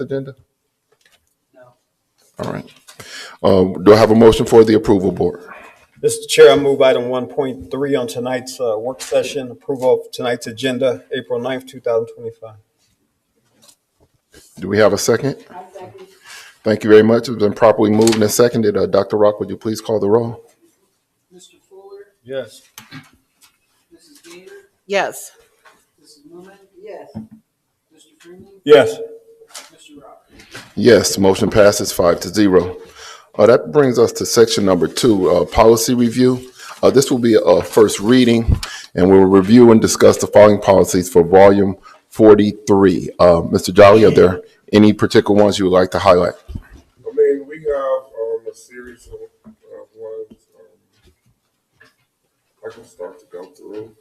agenda? No. All right. Do I have a motion for the approval board? Mr. Chair, I move item 1.3 on tonight's work session, approval of tonight's agenda, April 9th, 2025. Do we have a second? Thank you very much. It's been properly moved and seconded. Dr. Rock, would you please call the roll? Mr. Fuller? Yes. Mrs. Gator? Yes. Mrs. Newman? Yes. Mr. Freeman? Yes. Mr. Rock? Yes, motion passes 5-0. That brings us to section number 2, policy review. This will be a first reading, and we'll review and discuss the following policies for volume 43. Mr. Jolly, are there any particular ones you would like to highlight? I mean, we have a series of ones. I can start to go through.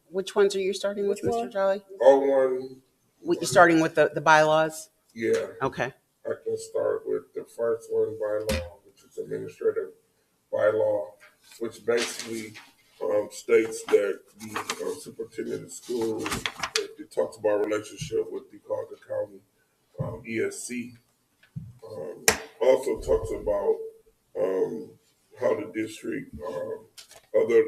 Which ones are you starting with, Mr. Jolly? You're starting with the bylaws? Yeah. Okay. I can start with the first one, bylaw, which is administrative bylaw, which basically states that the superintendent of schools, it talks about relationship with the Carter County ESC. Also talks about how the district, other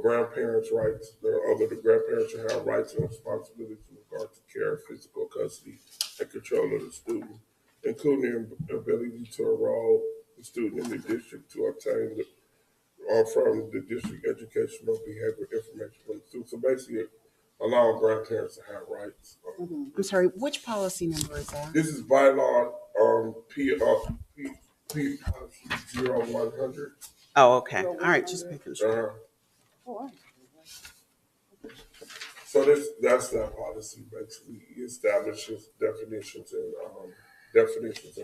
grandparents' rights, the grandparents should have rights and responsibilities in regard to care, physical custody, and control of the student, including the ability to enroll the student in the district to obtain from the district educational behavior information from the student. So basically, allowing grandparents to have rights. I'm sorry, which policy number is that? This is bylaw P 0100. Oh, okay. All right, just making sure. So that's that policy basically. It establishes definitions and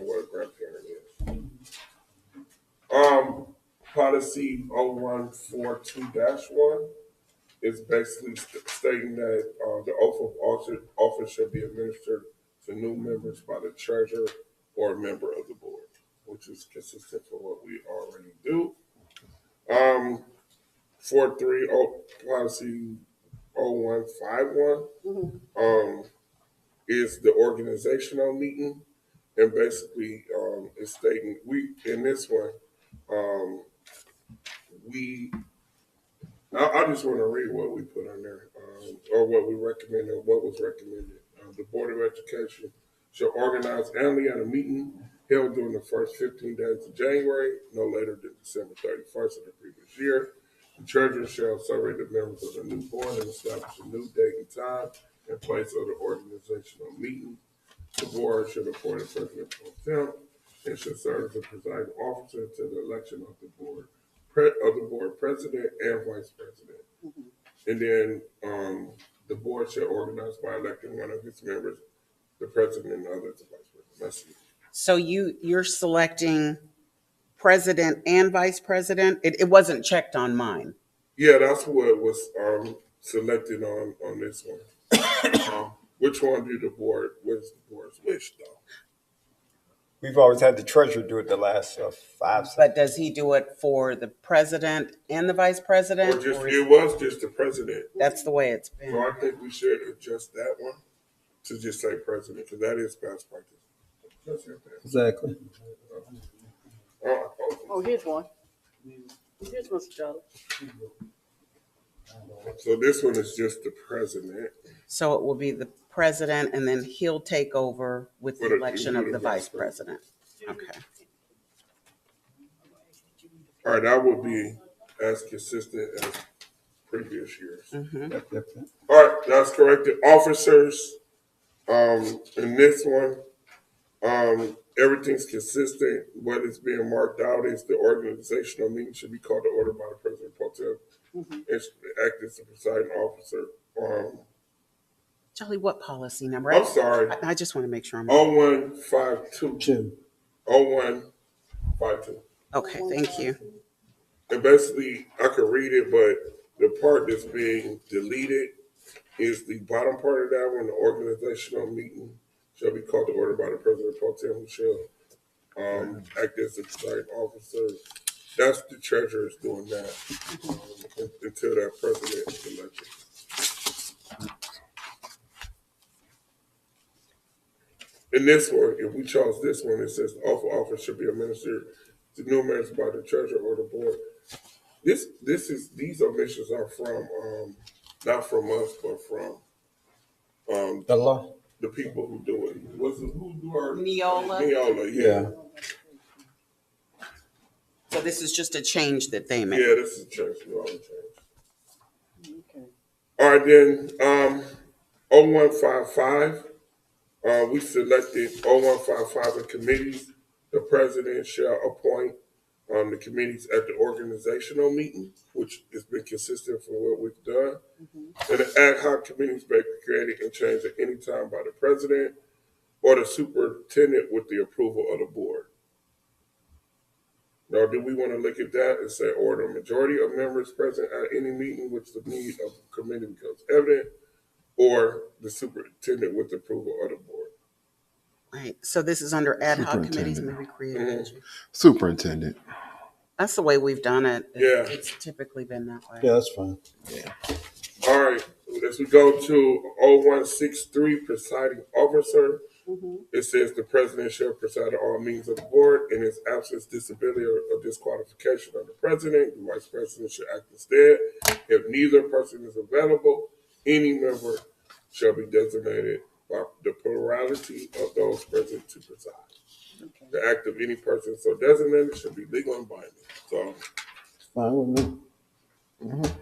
what a grandparent is. Policy 0142-1 is basically stating that the oath of office shall be administered to new members by the treasurer or a member of the board, which is consistent with what we already do. 43 policy 0151 is the organizational meeting, and basically it's stating in this one I just want to read what we put on there, or what we recommend, or what was recommended. The Board of Education shall organize annually at a meeting held during the first 15 days of January, no later than December 31st of the previous year. The treasurer shall survey the members of the new board and establish a new date and time and place of the organizational meeting. The board should appoint a president pro tem and should serve as the presiding officer until the election of the board president and vice president. And then the board shall organize by electing one of its members, the president, and others the vice president. That's it. So you're selecting president and vice president? It wasn't checked on mine. Yeah, that's what was selected on this one. Which one did the board? What's the board's wish, though? We've always had the treasurer do it the last 5 But does he do it for the president and the vice president? It was just the president. That's the way it's been. So I think we should adjust that one to just say president, because that is past practice. Exactly. Oh, here's one. Here's Mr. Jolly. So this one is just the president. So it will be the president, and then he'll take over with the election of the vice president. Okay. All right, that would be as consistent as previous years. All right, that's corrected. Officers, in this one, everything's consistent. What is being marked out is the organizational meeting should be called to order by the president pro tem and act as the presiding officer. Jolly, what policy number? I'm sorry. I just want to make sure I'm 0152. 0152. Okay, thank you. And basically, I could read it, but the part that's being deleted is the bottom part of that one. The organizational meeting shall be called to order by the president pro tem, who shall act as the presiding officer. That's the treasurer is doing that until that president is elected. in this one, if we chose this one, it says the oath of office should be administered to new members by the treasurer or the board. These omissions are from, not from us, but from, The law. the people who do it. Who do our? Neola. Neola, yeah. So this is just a change that they made. Yeah, this is change, Neola change. Okay. All right, then, 0155, we selected 0155 in committees. The president shall appoint the committees at the organizational meeting, which has been consistent from what we've done. And the ad hoc committees may be created and changed at any time by the president or the superintendent with the approval of the board. Now, do we want to look at that and say, or the majority of members present at any meeting which the need of the committee becomes evident, or the superintendent with the approval of the board? Right. So this is under ad hoc committees may be created. Superintendent. That's the way we've done it. Yeah. It's typically been that way. Yeah, that's fine. All right, as we go to 0163, presiding officer, it says the president shall preside at all meetings of the board. In his absence, disability, or disqualification of the president, the vice president should act instead. If neither person is available, any member shall be designated by the plurality of those present to preside. Okay. The act of any person so designated should be legal and binding. So Fine with me.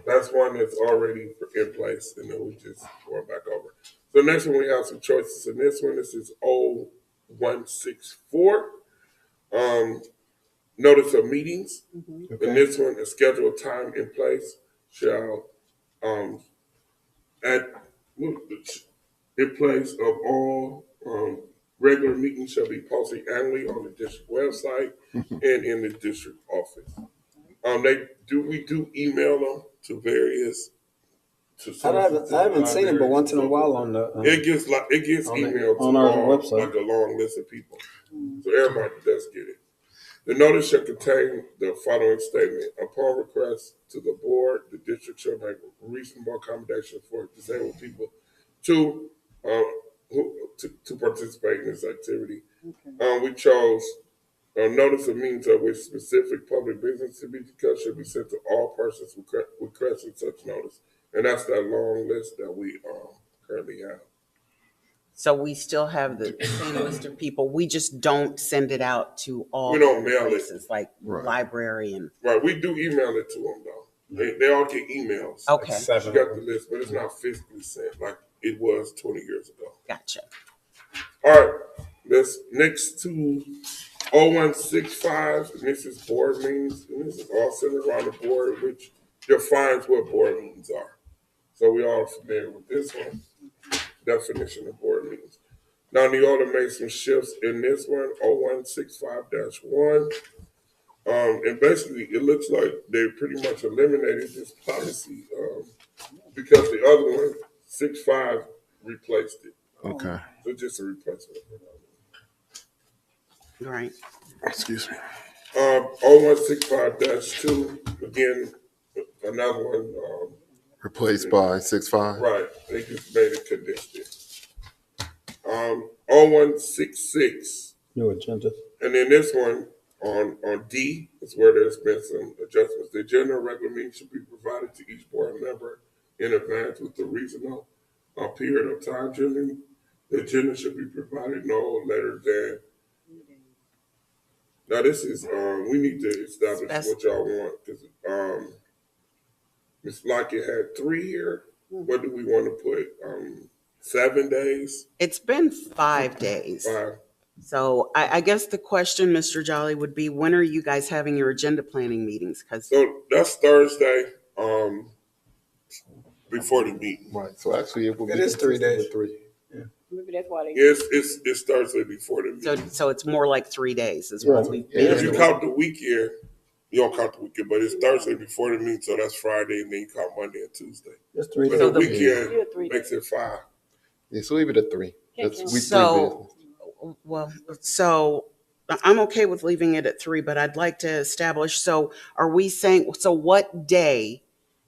that's one that's already in place, and then we just going back over. So next one, we have some choices in this one. This is 0164. Notice of meetings. In this one, a scheduled time in place shall in place of all regular meetings shall be posted annually on the district website and in the district office. We do email them to various. I haven't seen it, but once in a while on the. It gets on the- emailed on to our all, website. like a long list of people. So everybody does get it. The notice shall contain the following statement. Upon request to the board, the district shall make reasonable accommodations for disabled people to participate in this activity. We chose notice of means of which specific public business to be discussed should be sent to all persons requesting such notice. And that's that long list that we currently have. So we still have the same list of people. We just don't send it out to all We don't the mail it. places like Right. library and. Right, we do email it to them though. They all get emails. Okay, She got the list, but it's not physically sent like it was 20 years ago. gotcha. All right, let's next to 0165, and this is board meetings, and this is all centered around the board, which defines what board meetings are. So we all familiar with this one, definition of board meetings. Now, Neola made some shifts in this one, 0165-1. And basically, it looks like they pretty much eliminated this policy because the other one, 65, replaced it. Okay. So just a replacement. Right. Excuse me. 0165-2, again, another one, Replaced by 6-5. right, they just made it conditional. 0166, New agenda. and then this one on D is where there's been some adjustments. The agenda regular meeting should be provided to each board member in advance with a reasonable period of time. Generally, the agenda should be provided no later than. Now this is we need to establish what y'all want because Ms. Lockett had 3 here. What do we want to put? 7 days? It's been 5 days. 5. So I guess the question, Mr. Jolly, would be when are you guys having your agenda planning meetings? Because So that's Thursday before the meeting. Right. So actually, it will be. It is 3 days. 3. Maybe that's why they. It's Thursday before the meeting. so it's more like 3 days is what Right. we've Yeah. If you been. count the weekend, you don't count the weekend, but it's Thursday before the meeting, so that's Friday, and then you count Monday and Tuesday. It's 3 But days. the Yeah, weekend 3 makes it 5. Yeah, so leave it at 3. That's we So, well, so I'm okay with leaving it at 3, but I'd like to establish, so are we saying, so what day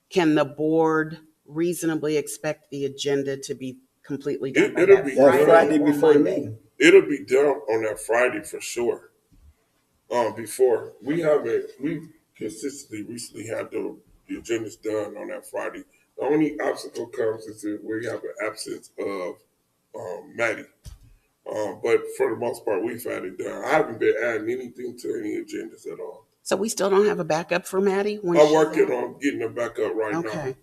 can the board reasonably expect the agenda to be completely done by? It'll That be That's done. Friday or before the Monday? meeting. it'll be done on that Friday for sure. Before we've consistently recently had the agendas done on that Friday. The only obstacle comes is if we have an absence of Maddie. But for the most part, we've had it done. I haven't been adding anything to any agendas at all. So we still don't have a backup for Maddie when I'm she's working out? on getting her back up right Okay.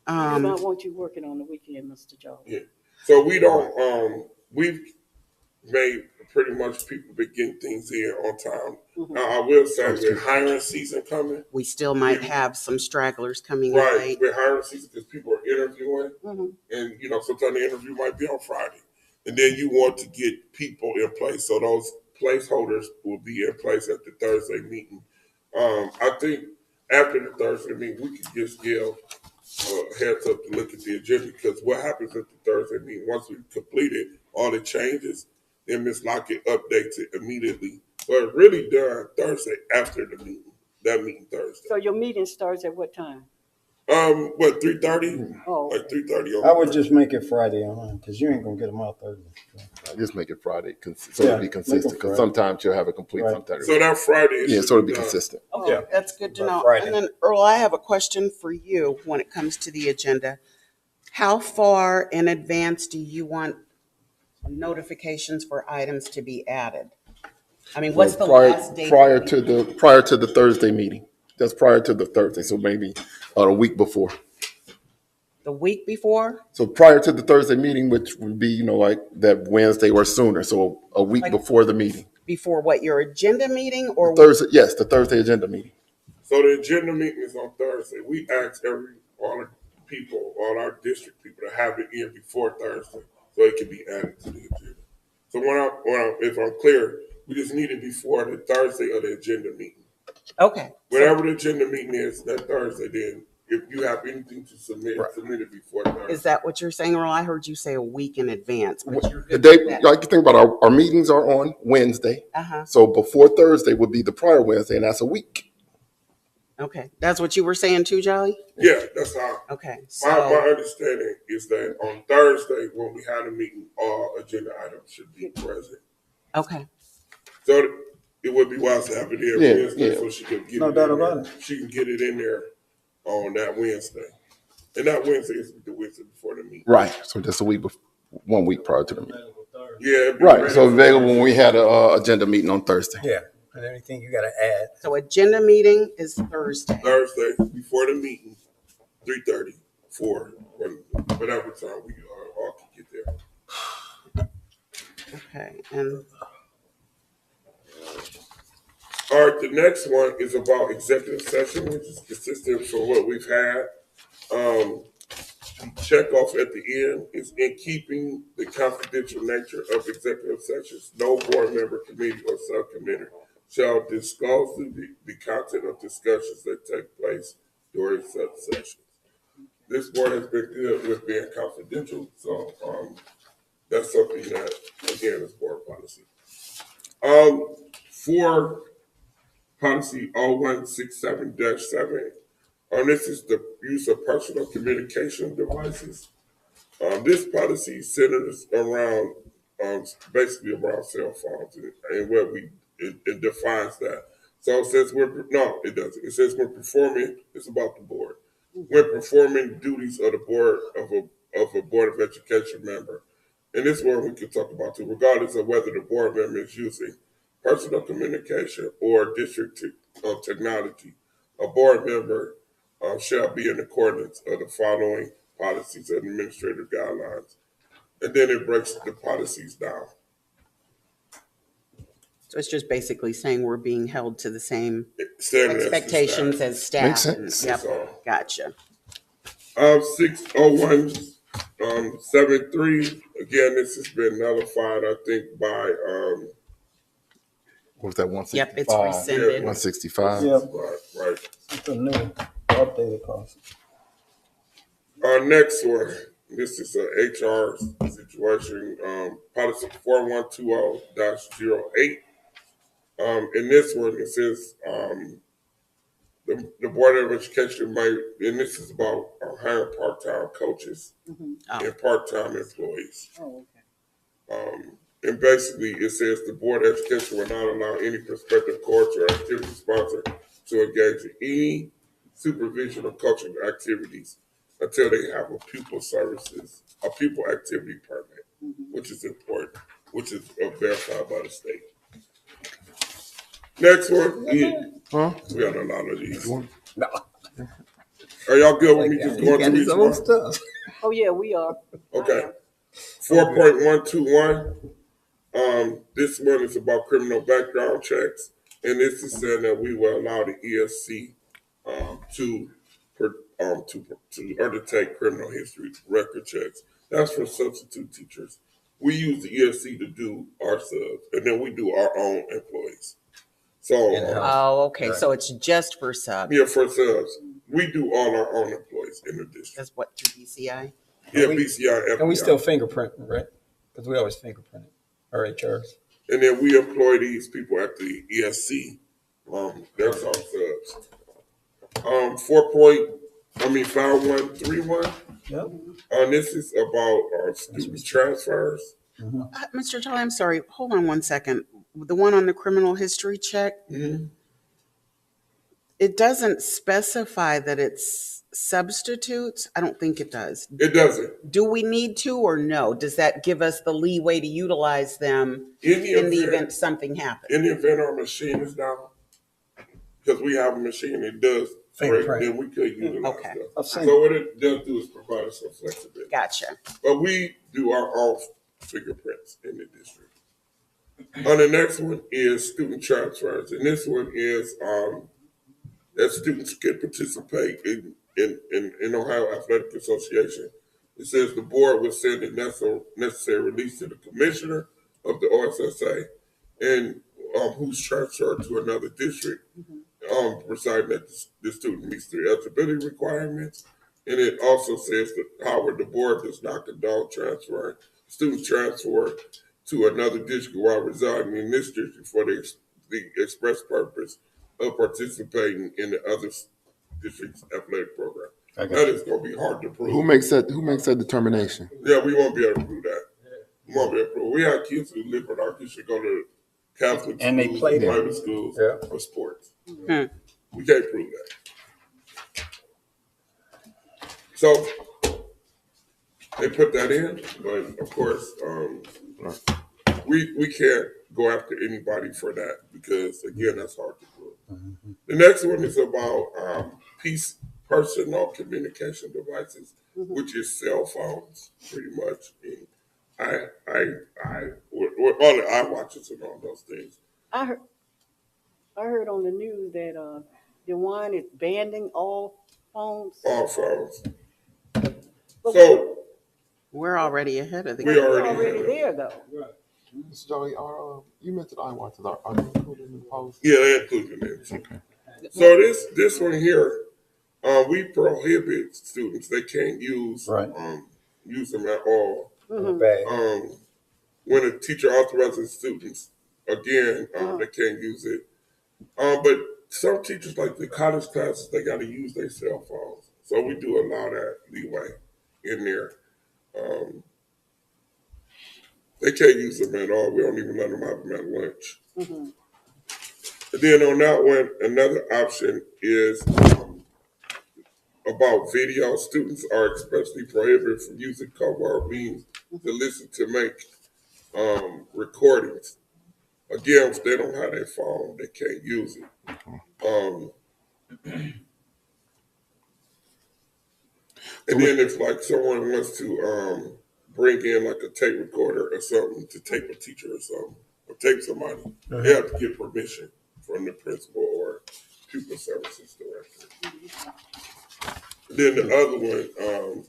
I don't want you working on the weekend, Mr. Joe. now. Yeah. So we don't. We've made pretty much people begin things in on time. Now, I will say with hiring season coming, We still might have some stragglers coming in right? late. With hiring season, because people are interviewing, and sometimes the interview might be on Friday, and then you want to get people in place, so those placeholders will be in place at the Thursday meeting. I think after the Thursday meeting, we could just give heads up to look at the agenda, because what happens at the Thursday meeting, once we've completed all the changes, then Ms. Lockett updates it immediately. So it's really done Thursday after the meeting, that meeting Thursday. So your meeting starts at what time? What, 3:30? Oh, Like 3:30 on I would just make it Friday on, because you ain't gonna get them out Thursday. Just make it Friday, so it'll be make it consistent, because Friday. sometimes you'll have it complete, Right. sometimes. So that Friday it Yeah, should so it'll be done. consistent. Oh, Yeah. that's good to By know. Friday. And then Earl, I have a question for you when it comes to the agenda. How far in advance do you want notifications for items to be added? I mean, what's the last date? Prior to the Thursday meeting, that's prior to the Thursday, so maybe a week before. The week before? So prior to the Thursday meeting, which would be, like that Wednesday or sooner, so a week Like- before the meeting. Before what, your agenda meeting or? Thursday, yes, the Thursday agenda meeting. So the agenda meeting is on Thursday. We ask all the people, all our district people to have it in before Thursday, so it can be added to the agenda. So if I'm clear, we just need it before the Thursday of the agenda meeting. Okay. Whatever the agenda meeting is that Thursday, then if you have anything to submit, Right. submit it before Thursday. Is that what you're saying, Earl? I heard you say a week in advance, but you're The good day, with that. like you think about our meetings are on Wednesday. Uh-huh. So before Thursday would be the prior Wednesday, and that's a week. Okay. That's what you were saying too, Jolly? Yeah, that's how. Okay. My So, understanding is that on Thursday, when we have a meeting, all agenda items should be present. okay. So it would be wise to have it there Yeah, Wednesday, yeah. so she can get No it doubt in there. about it. She can get it in there on that Wednesday. And that Wednesday is the Wednesday before the meeting. Right. So just a week, 1 week prior to the meeting. Yeah. it'd be Right. ready So for available when Thursday. we had a agenda meeting on Thursday. Yeah, and anything you gotta add. So agenda meeting is Thursday. Thursday before the meeting, 3:30, 4, whatever time we all can get there. Okay. And All right, the next one is about executive session, which is consistent for what we've had. Check off at the end is in keeping the confidential nature of executive sessions. No board member, committee, or subcommittee shall disclose the content of discussions that take place during such sessions. This board has been good with being confidential, so that's something that, again, is board policy. For policy 0167-7, this is the use of personal communication devices. This policy centers around, basically around cell phones and what it defines that. So it says it doesn't. It says we're performing, it's about the board. We're performing duties of the board of a Board of Education member. And this one we can talk about too, regardless of whether the board member is using personal communication or district technology. A board member shall be in accordance of the following policies and administrative guidelines. And then it breaks the policies down. so it's just basically saying we're being held to the same Standard as the expectations staff. as staff. Makes sense. Yep. That's all. Gotcha. 601-73, again, this has been nullified, I think, by, What was that, 165? Yep, it's rescinded. 165. Yeah, right. it's a new updated policy. Our next one, this is a HR situation, policy 4120-08. In this one, it says, the Board of Education might, and this is about hiring part-time coaches Oh, and part-time employees. Oh, okay. And basically, it says the Board of Education will not allow any prospective course or activity sponsor to engage in any supervision of cultural activities until they have a pupil activity permit, which is important, which is verified by the state. Next one, we got a lot of these. No. Are y'all good with me just going through each one? stuff. Oh, yeah, we are. Okay. 4.121. This one is about criminal background checks, and this is saying that we will allow the ESC to undertake criminal history record checks. That's for substitute teachers. We use the ESC to do our subs, and then we do our own employees. So, Oh, okay, so it's just for sub. yeah, for subs, we do all our own employees in the district. That's what, through BCI? Yeah, we- BCI, FBI. And we still fingerprint, right? Because we always fingerprint our HRs. And then we employ these people at the ESC. That's our subs. 5131. Yep. This is about our student transfers. Mr. Tully, I'm sorry, hold on one second. The one on the criminal history check, Mhm. it doesn't specify that it's substitutes? I don't think it does. It doesn't. Do we need to or no? Does that give us the leeway to utilize them In the in the event, event something happens? in the event our machine is down, because we have a machine that does Fingerprint. then we could utilize Okay. them. I've seen So what it does do is provide us some flexibility. Gotcha. But we do our own fingerprints in the district. On the next one is student transfers, and this one is that students can participate in Ohio Athletic Association. It says the board will send the necessary release to the commissioner of the OSSA and who's transferred to another district, presiding that the student meets the eligibility requirements. And it also says that, however, the board does not condone transferring students transfer to another district while residing in this district for the express purpose of participating in the other district's athletic program. That is going to be hard to prove. Who makes that determination? Yeah, we won't be able to prove that. We won't be able to prove. We have kids who live in our district, go to Catholic And they schools, play there. private schools, Yeah. for sports. Hmm. We can't prove that. So they put that in, but of course, we can't go after anybody for that because again, that's hard to prove. The next one is about personal communication devices, which is cell phones, pretty much. And with all the eye watches and all those things. I heard on the news that DeWine is banning all phones. All phones. But So We're already ahead of the we game. we're already already have it. there, though. Mr. Jolly, you mentioned eye watches. Are they included in the policy? Yeah, they included it. Okay. So this one here, we prohibit students. They can't use Right. use them at all. Bag. When a teacher authorizes students, again, they can't use it. But some teachers, like the college classes, they got to use their cell phones. So we do allow that leeway in there. They can't use them at all. We don't even let them have them at lunch. And then on that one, another option is about video. Students are expressly prohibited from using covert means to listen to make recordings. Again, if they don't have their phone, they can't use it. And then if like someone wants to bring in like a tape recorder or something to tape a teacher or something, or tape somebody, they have to get permission from the principal or pupil services director. Then the other one,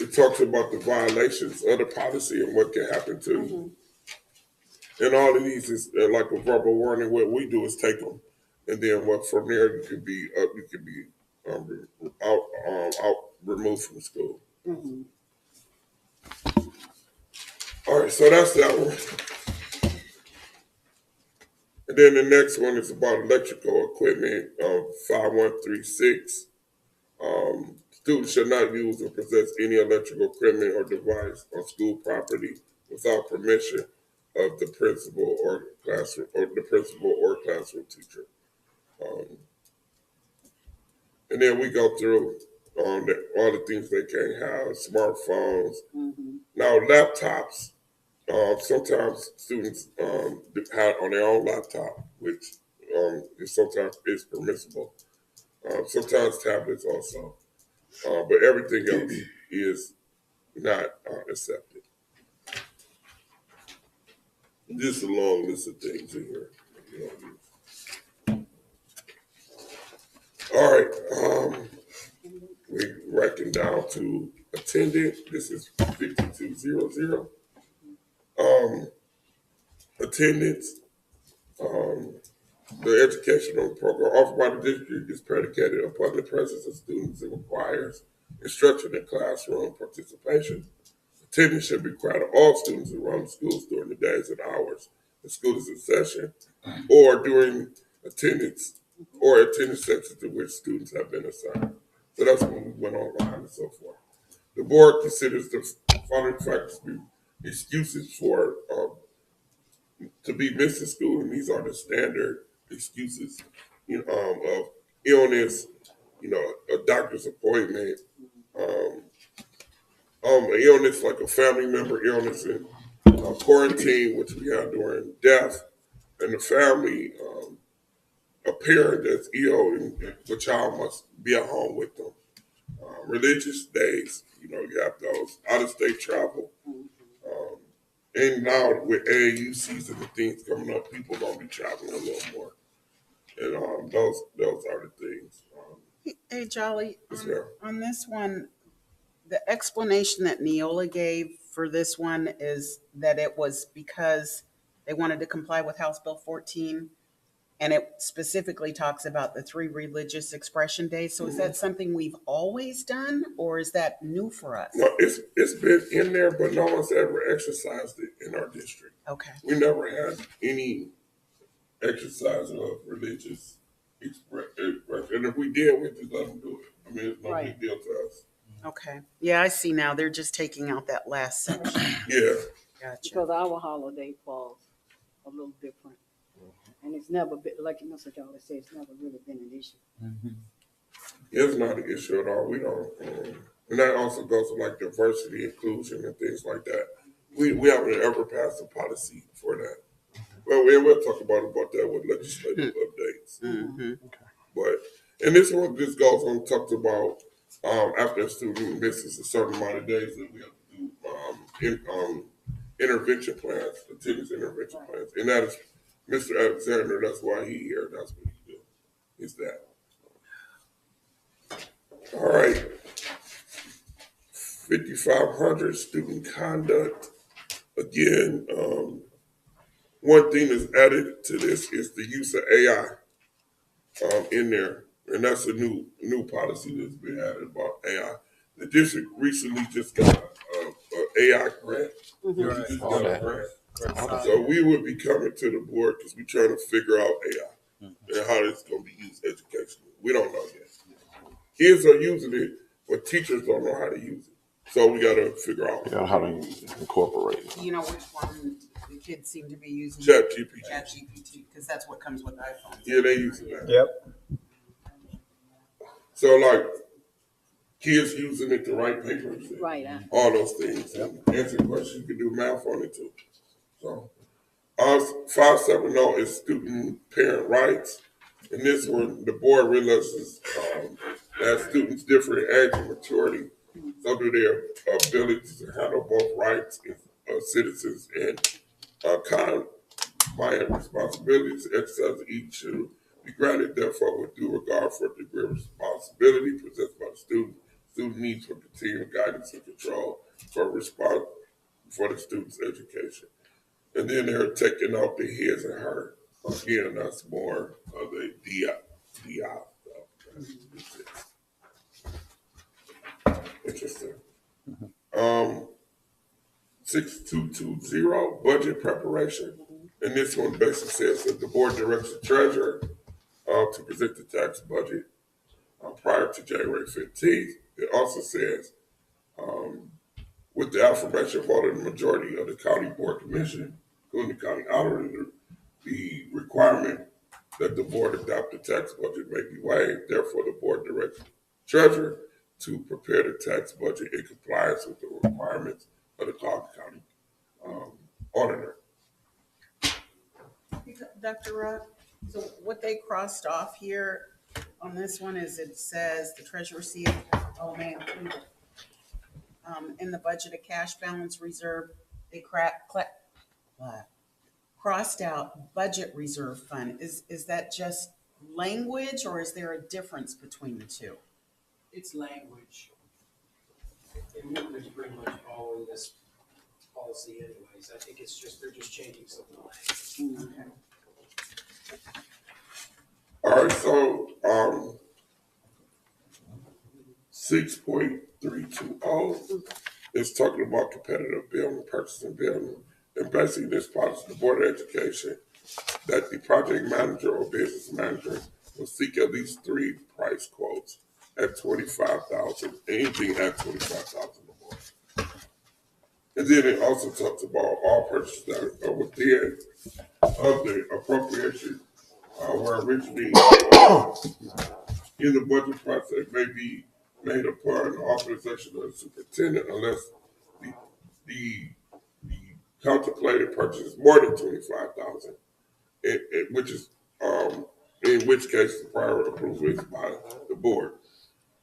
it talks about the violations of the policy and what can happen to you. And all of these is like a verbal warning. What we do is take them, and then what from there you can be removed from school. All right, so that's that one. And then the next one is about electrical equipment, 5136. Students shall not use or possess any electrical equipment or device on school property without permission of the principal or classroom teacher. And then we go through all the things they can't have, smartphones. Now laptops, sometimes students have on their own laptop, which sometimes is permissible. Sometimes tablets also, but everything else is not accepted. Just a long list of things in here. All right, we reckon down to attendant. This is 5200. Attendance. The educational program offered by the district is predicated upon the presence of students and requires instruction in classroom participation. Attendance should be required of all students who run schools during the days and hours the school is in session, or during attendance sections to which students have been assigned. So that's when we went online and so forth. The board considers the following factors to be excuses for to be missing school, and these are the standard excuses, of illness, a doctor's appointment, an illness like a family member illness, and quarantine, which we have during death, and the family, a parent that's ill and the child must be at home with them. Religious days, you have those out of state travel. And now with AAU season and things coming up, people gonna be traveling a little more. And those are the things. Hey, Jolly, Yes, ma'am. on this one, the explanation that Neola gave for this one is that it was because they wanted to comply with House Bill 14, and it specifically talks about the 3 religious expression days. So is that something we've always done, or is that new for us? No, it's been in there, but no one's ever exercised it in our district. Okay. We never had any exercise of religious expression. And if we did, we just let them do it. I mean, it's no big deal to us. Okay. Yeah, I see now. They're just taking out that last section. Yeah. Gotcha. Because our holiday falls a little different. And it's never been, like Mr. Jolly said, it's never really been an issue. It's not an issue at all. We don't. And that also goes to like diversity, inclusion, and things like that. We haven't ever passed a policy for that. Well, we'll talk about that with legislative updates. But, and this one just goes on, talks about after a student misses a certain amount of days that we have to do intervention plans, attendance intervention plans. And that is Mr. Alexander, that's why he here, that's what he do. Is that. All right. 5,500 student conduct. Again, one thing that's added to this is the use of AI in there. And that's a new policy that's been added about AI. The district recently just got an AI grant. Just got a grant. So we would be coming to the board because we're trying to figure out AI and how it's going to be used educationally. We don't know yet. Kids are using it, but teachers don't know how to use it. So we got to figure out How to incorporate it. Do you know which one the kids seem to be using? ChatGPT. ChatGPT, because that's what comes with iPhones. Yeah, they using that. Yep. So like kids using it to write papers, and Right. all those things, and answer questions. You can do math on it too. So 570 is student parent rights. And this one, the board realizes that students differ in age and maturity, so do their ability to handle both rights as citizens and combined responsibilities. Exercise each should be granted, therefore, with due regard for the degree of responsibility possessed by the student. Student needs for continued guidance and control for the student's education. And then they're taking out the his and her. Again, that's more of the DI stuff. Interesting. 6220, budget preparation. And this one basically says that the board directs the treasurer to present the tax budget prior to January 15th. It also says, with the affirmation vote of the majority of the county board commission, including the county auditor, the requirement that the board adopt the tax budget may be waived. Therefore, the board directs the treasurer to prepare the tax budget in compliance with the requirements of the Clark County auditor. Dr. Rock, so what they crossed off here on this one is it says the treasurer CFO may include in the budget a cash balance reserve. They crossed out budget reserve fund. Is that just language or is there a difference between the two? It's language. And movement is pretty much following this policy anyways. I think it's just, they're just changing some of the language. Okay. All right, so 6.320 is talking about competitive building, purchasing building. And basically this policy, the Board of Education, that the project manager or business manager will seek at least 3 price quotes at $25,000, anything at $25,000 or more. And then it also talks about all purchases that are within of the appropriation were originally in the budget process may be made upon authorization of the superintendent unless the contemplated purchase is more than $25,000, which is in which case the prior approval is by the board.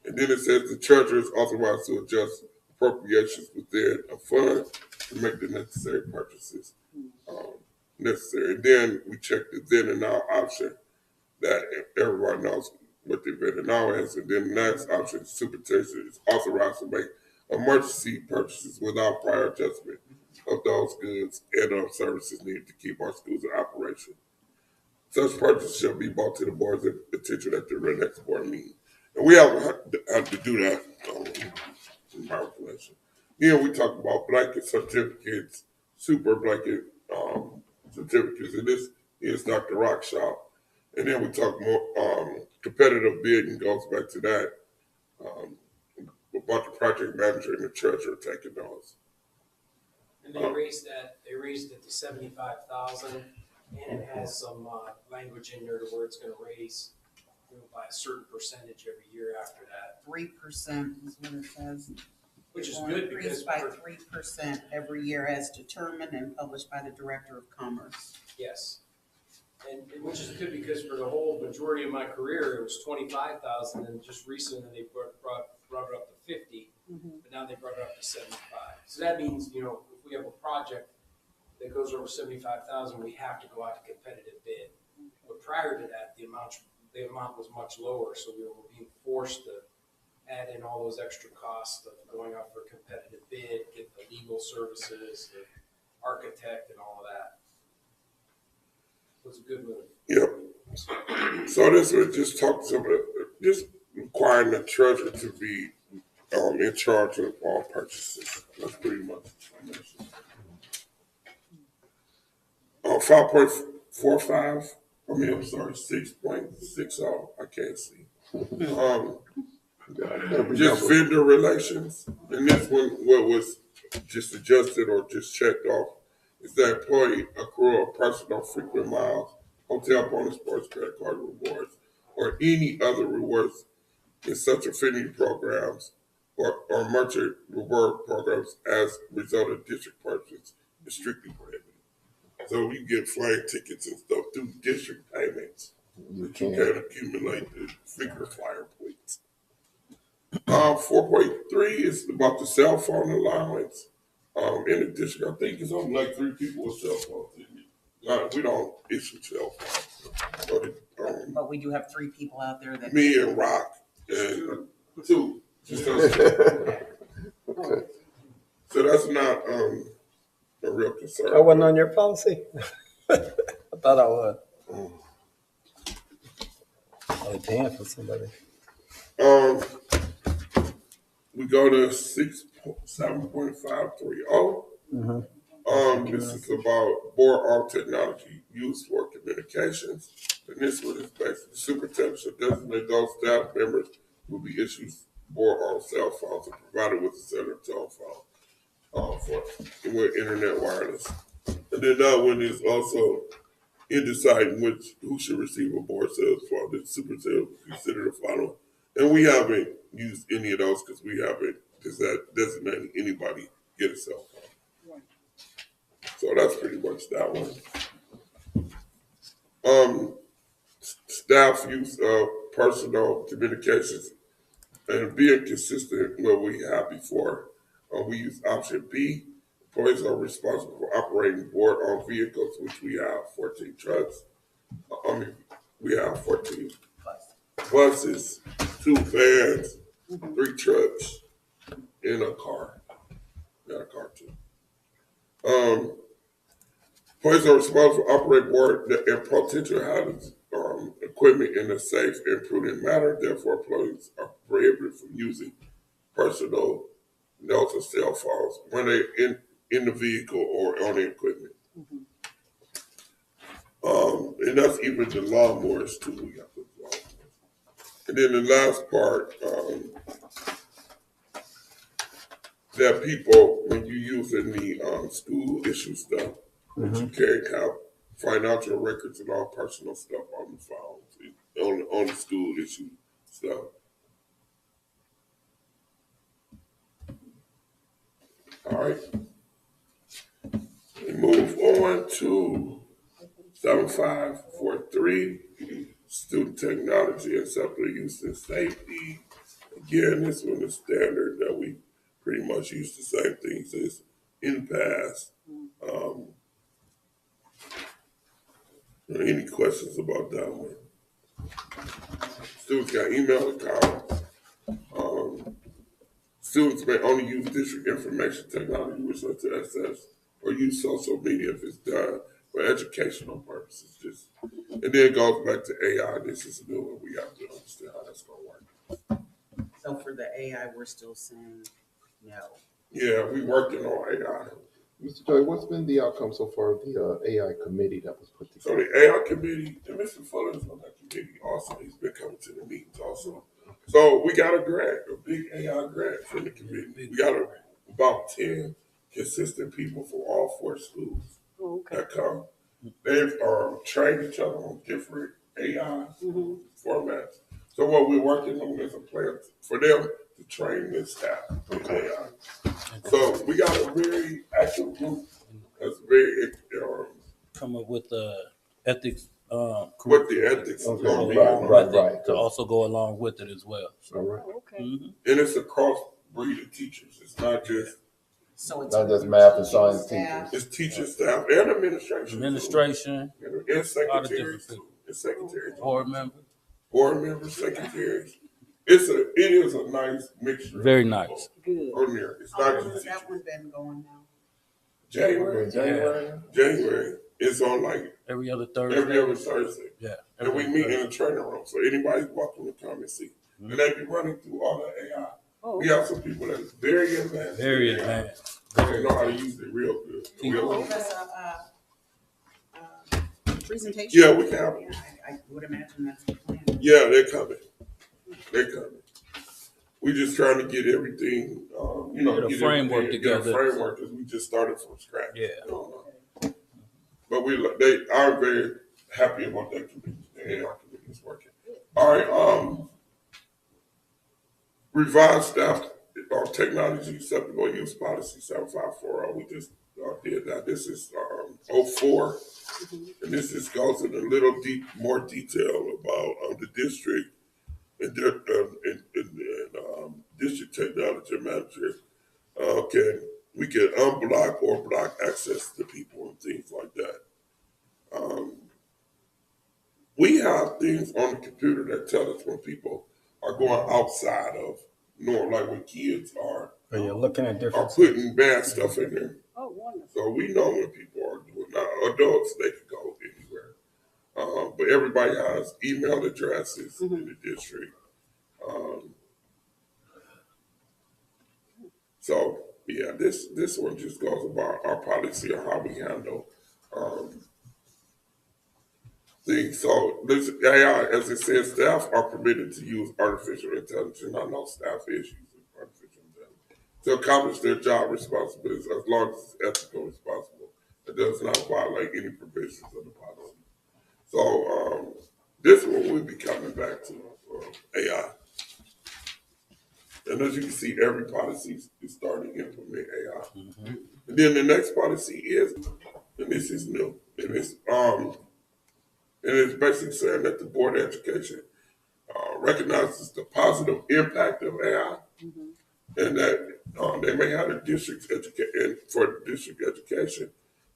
And then it says the treasurer is authorized to adjust appropriations within a fund to make the necessary purchases necessary. And then we check the then and now option that everyone knows what the then and now is. And then the next option, the superintendent is authorized to make emergency purchases without prior adjustment of those goods and of services needed to keep our schools in operation. Such purchases shall be brought to the board's attention at the next board meeting. And we have to do that in my regulation. Then we talk about blanket certificates, super blanket certificates, and this is Dr. Rock Shop. And then we talk more competitive bidding goes back to that about the project manager and the treasurer taking those. And they raised it to 75,000, and it has some language in there to where it's gonna raise, by a certain percentage every year after that. 3% is what it says. Which is It will good increase because by 3% every year as determined and published by the Director of Commerce. yes. And which is good because for the whole majority of my career, it was 25,000, and just recently they brought it up to 50, but now they brought it up to 75. So that means, if we have a project that goes over 75,000, we have to go out to competitive bid. But prior to that, the amount was much lower, so we were being forced to add in all those extra costs of going out for a competitive bid, get the legal services, the architect, and all of that. It was a good move. Yep. So this would just talk about just requiring the treasurer to be in charge of all purchases. That's pretty much what I mentioned. 5.45. I'm sorry, 6.60. I can't see. Just vendor relations. And this one, what was just adjusted or just checked off is that employee accrue of personal frequent miles, hotel bonus, sports credit card rewards, or any other rewards in such affinity programs or merchant reward programs as a result of district purchase is strictly prohibited. So you get flight tickets and stuff through district payments. You can't accumulate the frequent flyer points. 4.3 is about the cell phone allowance. In the district, I think it's only like 3 people with cell phones. We don't issue cell phones. But we do have 3 people out there that. Me and Rock, and 2. Just those 2. Okay. So that's not a real concern. I wasn't on your policy. I thought I was. I was damn for somebody. We go to 7.530. This is about board all technology used for communications. And this one is basically the superintendent should designate those staff members who will be or cell phones are provided with a cellular telephone with internet wireless. And then that one is also in deciding who should receive a board sales phone. The superintendent will consider the following. And we haven't used any of those because we haven't designated anybody get a cell phone. Right. So that's pretty much that one. Staff use of personal communications and being consistent with what we have before. We use option B. Employees are responsible for operating board-owned vehicles, which we have 14 trucks. We have 14 buses, 2 vans, 3 trucks, and a car. Got a car too. Employees are responsible for operating board and potential hazardous equipment in a safe and prudent manner. Therefore, employees are prohibited from using personal notes or cell phones when they're in the vehicle or on the equipment. And that's even the lawnmowers too. We got the lawnmowers. And then the last part, that people, when you using the school issue stuff, that you can't have financial records and all personal stuff on the phones, on the school issue stuff. All right. We move on to 7543, student technology and separate use and safety. Again, this one is standard that we pretty much use the same things as in the past. Any questions about that one? Students got email accounts. Students may only use district information technology, which is to access or use social media if it's done for educational purposes. And then it goes back to AI. This is new, and we have to understand how that's going to work. So for the AI, we're still saying no. Yeah, we working on AI. Mr. Joy, what's been the outcome so far of the AI committee that was put So together? the AI committee, and Mr. Fuller is on that committee also. He's been coming to the meetings also. So we got a grant, a big AI grant for the committee. We got about 10 consistent people from all 4 schools that come. They've trained each other on different AI formats. So what we're working on is a plan for them to train this staff in AI. So we got a very active group that's very come up with the ethics. what the ethics is Okay, going to be. right. To also go along with it as well. All right. Okay. And it's a cross breed of teachers. It's not just So it's Not just math and science staff. it's teacher staff and administration. Administration, And a lot of secretaries. different Too. people. And secretaries. board member, Board members, secretaries. It is a nice mixture. very of nice. people Good. On there. It's How not long just has teachers. that one been going now? January. January. It's on like Every other Thursday. every other Thursday. Yeah. And we meet in the training room. So anybody's welcome to come and see. And they be running through all the AI. Oh, We have some people that's very advanced. Very in AI. advanced. They know how to use it real good. People- Real Give us a presentation. Yeah, we can have it. I would imagine that's the plan. Yeah, they're coming. They're coming. We just trying to get everything, Get a get framework everything- together. Get a framework because we just started from scratch. Yeah. But I'm very happy about that committee. The AI committee is working. All right. Revised staff technology acceptable use policy 7540. We just did that. This is 04. And this just goes in a little more detail about the district and district technology manager we can unblock or block access to people and things like that. We have things on the computer that tell us when people are going outside of normal, like when kids are Are you looking at different? putting bad stuff in there. oh, wonderful. So we know when people are doing now. Adults, they can go anywhere. But everybody has email addresses in the district. So yeah, this one just goes about our policy on how we handle things. So this AI, as it says, staff are permitted to use artificial intelligence. I know staff is using artificial intelligence to accomplish their job responsibilities as long as it's ethical, responsible. It does not violate any provisions of the policy. So this one we'll be coming back to AI. And as you can see, every policy is starting to implement AI. And then the next policy is, and this is new, and it's basically saying that the Board of Education recognizes the positive impact of AI, and that they may have a district for district education,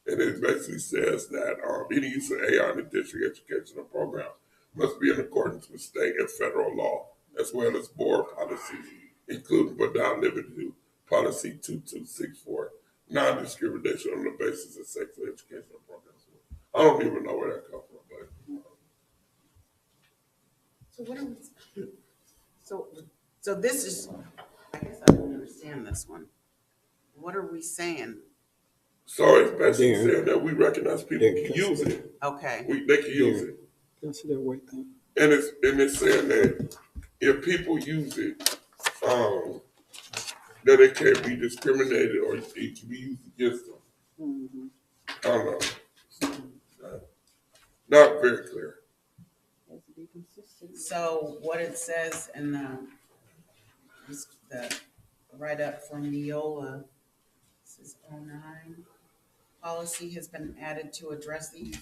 and it basically says that any use of AI in the district educational program must be in accordance with state and federal law, as well as board policies, including but not limited to policy 2264, non-discrimination on the basis of sex and educational programs. I don't even know where that comes from, but So what are we, so this is, I guess I don't understand this one. What are we saying? so it's basically saying that we recognize people can use it. Okay, They can use it. Consider weight thing. And it's saying that if people use it, that it can't be discriminated or it can be used against them. I don't know. Not very clear. Has to be consistent. so what it says in the write-up from Neola, this is 09. Policy has been added to address the use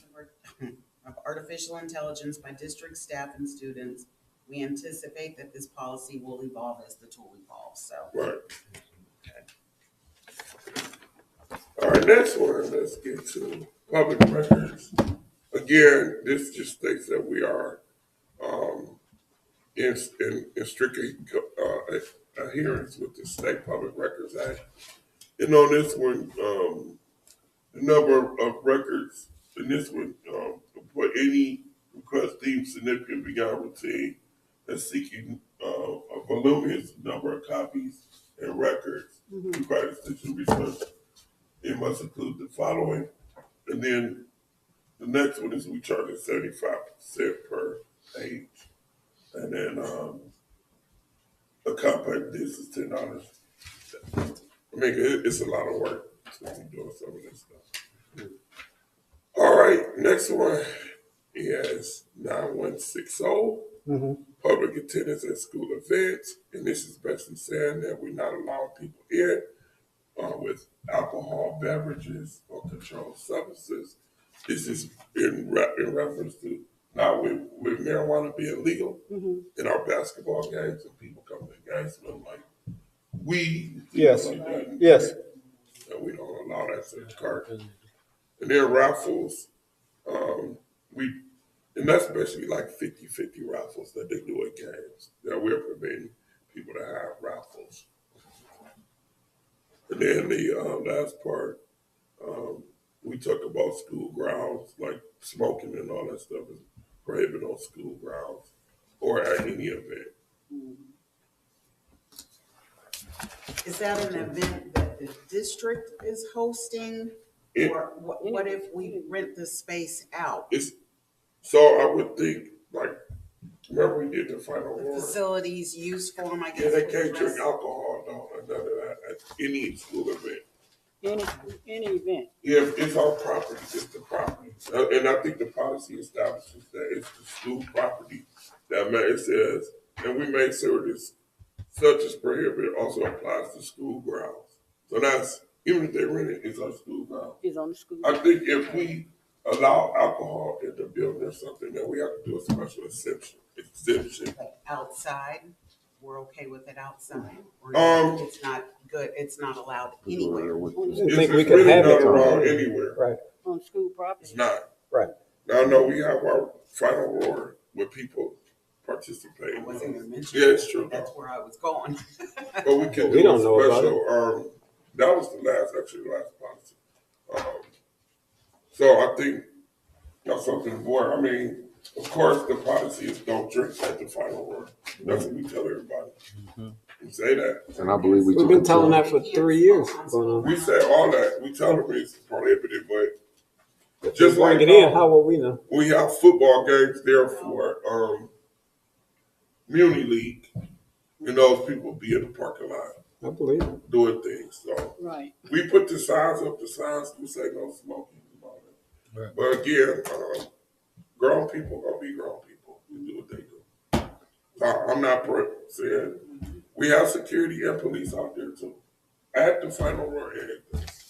of artificial intelligence by district staff and students. We anticipate that this policy will evolve as the tool evolves, so. Right. All right, next one, let's get to public records. Again, this just states that we are in strict adherence with the State Public Records Act. And on this one, the number of records in this one, for any request deemed significant beyond routine and seeking a voluminous number of copies and records required extensive research, it must include the following. And then the next one is we charge at 75% per page. And then a compact disc is $10. I mean, it's a lot of work to be doing some of this stuff. All right, next one is 9160, public attendance at school events. And this is basically saying that we're not allowing people in with alcohol, beverages, or controlled substances. This is in reference to now with marijuana being legal in our basketball games and people coming to games smelling like weed. Yes. Like that. Yes. And we don't allow that to occur. And then raffles, and that's basically like 50-50 raffles that they do at games. That we're permitting people to have raffles. And then the last part, we talk about school grounds, like smoking and all that stuff is prohibited on school grounds or at any event. Is that an event that the district is hosting? Or what if we rent the space out? So I would think, like, remember we did the final The one? facilities used for them, I guess. Yeah, they would can't drink address- alcohol, no, or none of that at any school event. Any event. Yeah, it's our property, it's the property. And I think the policy establishes that it's the school property. It says, and we make sure this such as prohibited also applies to school grounds. So that's, even if they rent it, it's our school grounds. Is on the school. I think if we allow alcohol in the building or something, then we have to do a special exemption. Like outside, we're okay with it outside? Or it's not good, it's not allowed anywhere? I think we It's can really have not it around anywhere. Right. On school property. It's not. Right. Now, no, we have our final war with people I participating. wasn't gonna mention Yeah, it's true. That's where I was going. But we can We do don't a know about special, that was the last policy. So I think that's something more. I mean, of course, the policy is don't drink at the final word. That's what we tell everybody. We say that. And I believe we We've been telling that for 3 years. We say all that. We tell them it's prohibited, but If they Just bring like it in, how will we know? we have football games there for Muni League, and those people be in the parking lot I believe it. doing things. So Right. we put the signs up. The signs do say no smoking and all that. Right. But again, grown people gonna be grown people and do what they do. So I'm not saying we have security and police out there too. At the final word,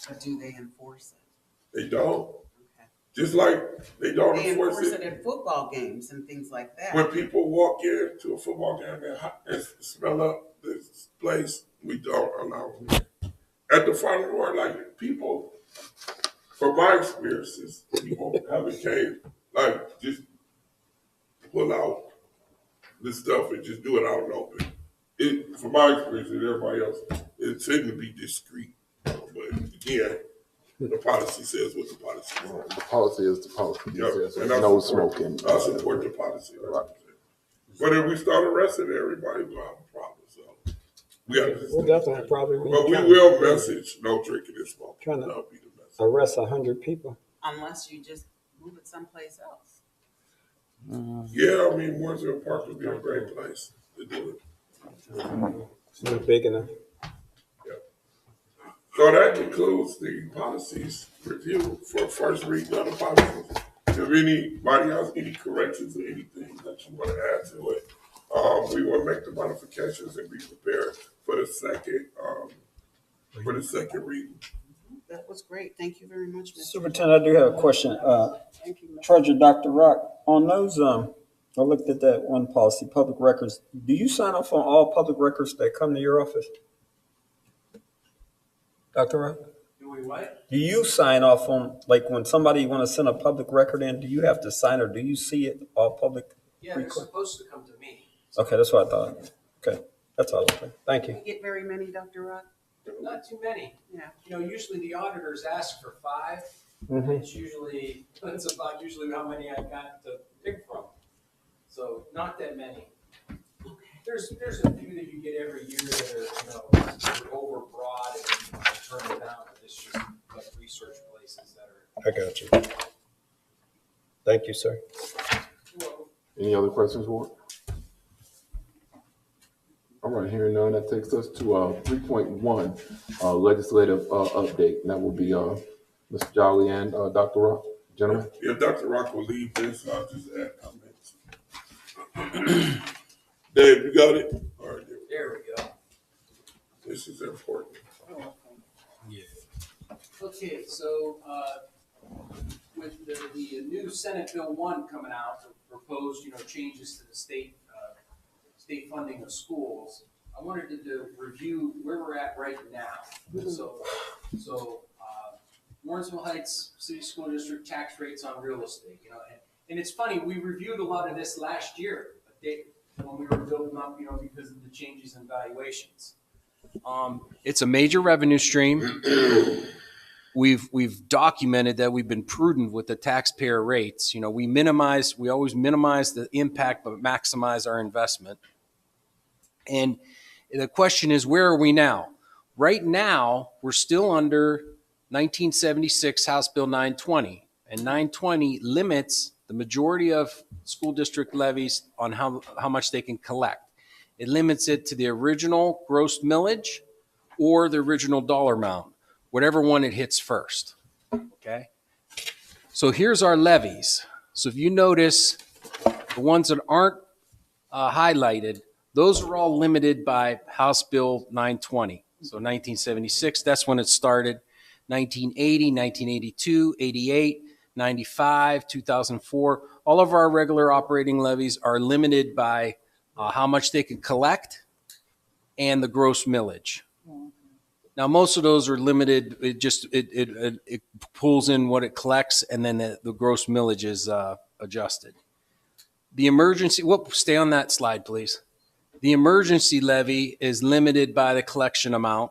But do they enforce it? they don't. Okay. Just like they don't They enforce enforce it it at football games and things like that. when people walk into a football game and smell up this place. We don't allow them. At the final word, like people, from my experiences, people haven't came like just pull out this stuff and just do it out in the open. From my experience and everybody else, it tend to be discreet. But again, the policy says what the policy says. The policy is the policy. It Yep. says And I no support- smoking. I support the policy. Right. But if we start arresting everybody, we'll have a problem. So we got We'll to. definitely probably But we will message no drinking and smoking. Trying to- That'll be the message. arrest 100 people. Unless you just move it someplace else. Yeah, I mean, Warrensville Park would be a great place to do it. It's not big enough. So that concludes the policies review for first reading of the policies. If anybody has any corrections or anything that you want to add to it, we will make the modifications and be prepared for the second reading. That was great. Thank you very much, Mr. Superintendent, I do have a question. Thank you, Mr. Treasurer Dr. Rock, on those, I looked at that one policy, public records. Do you sign off on all public records that come to your office? Dr. Rock? Do we what? Do you sign off on, like, when somebody want to send a public record in, do you have to sign or do you see it all public? Yeah, they're supposed to come to me. Okay, that's what I thought. Okay, that's all. Okay. Thank you. You get very many, Dr. Rock? Not too many. Yeah. You know, usually the auditors ask for 5. Mhm. That's about usually how many I got to pick from. So not that many. There's a few that you get every year that are, overbroad and you turn them down. But it's just like research places that are. I got you. Thank you, sir. Well, Any other questions, Ward? All right, hearing none, that takes us to 3.1, legislative update. And that will be Mr. Jolly and Dr. Rock. Gentlemen? If Dr. Rock will leave this, I'll just add comments. Dave, you got it? All right, there we go. this is important. Okay, so with the new Senate Bill 1 coming out, the proposed changes to the state funding of schools, I wanted to review where we're at right now. So Warrensville Heights City School District tax rates on real estate, and it's funny, we reviewed a lot of this last year, when we were building up, because of the changes in valuations. It's a major revenue stream. We've documented that we've been prudent with the taxpayer rates. We always minimize the impact, but maximize our investment. And the question is, where are we now? Right now, we're still under 1976 House Bill 920, and 920 limits the majority of school district levies on how much they can collect. It limits it to the original gross millage or the original dollar amount, whatever one it hits first. Okay? So here's our levies. So if you notice, the ones that aren't highlighted, those are all limited by House Bill 920. So 1976, that's when it started. 1980, 1982, 88, 95, 2004. All of our regular operating levies are limited by how much they can collect and the gross millage. Now, most of those are limited. It pulls in what it collects, and then the gross millage is adjusted. The emergency, stay on that slide, please. The emergency levy is limited by the collection amount,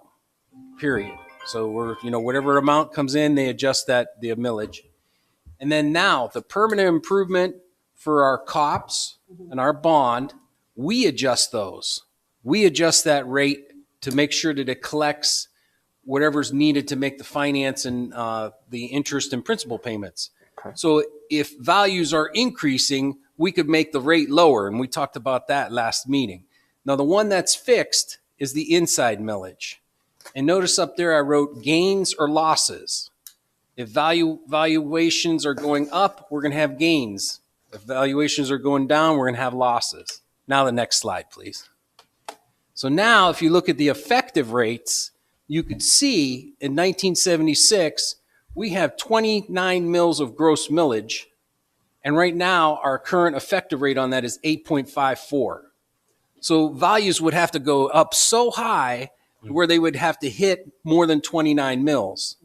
period. So whatever amount comes in, they adjust the millage. And then now the permanent improvement for our COPS and our bond, we adjust those. We adjust that rate to make sure that it collects whatever's needed to make the finance and the interest and principal payments. So if values are increasing, we could make the rate lower, and we talked about that last meeting. Now, the one that's fixed is the inside millage. And notice up there I wrote gains or losses. If valuations are going up, we're going to have gains. If valuations are going down, we're going to have losses. Now the next slide, please. So now if you look at the effective rates, you could see in 1976, we have 29 mils of gross millage. And right now, our current effective rate on that is 8.54. So values would have to go up so high where they would have to hit more than 29 mils.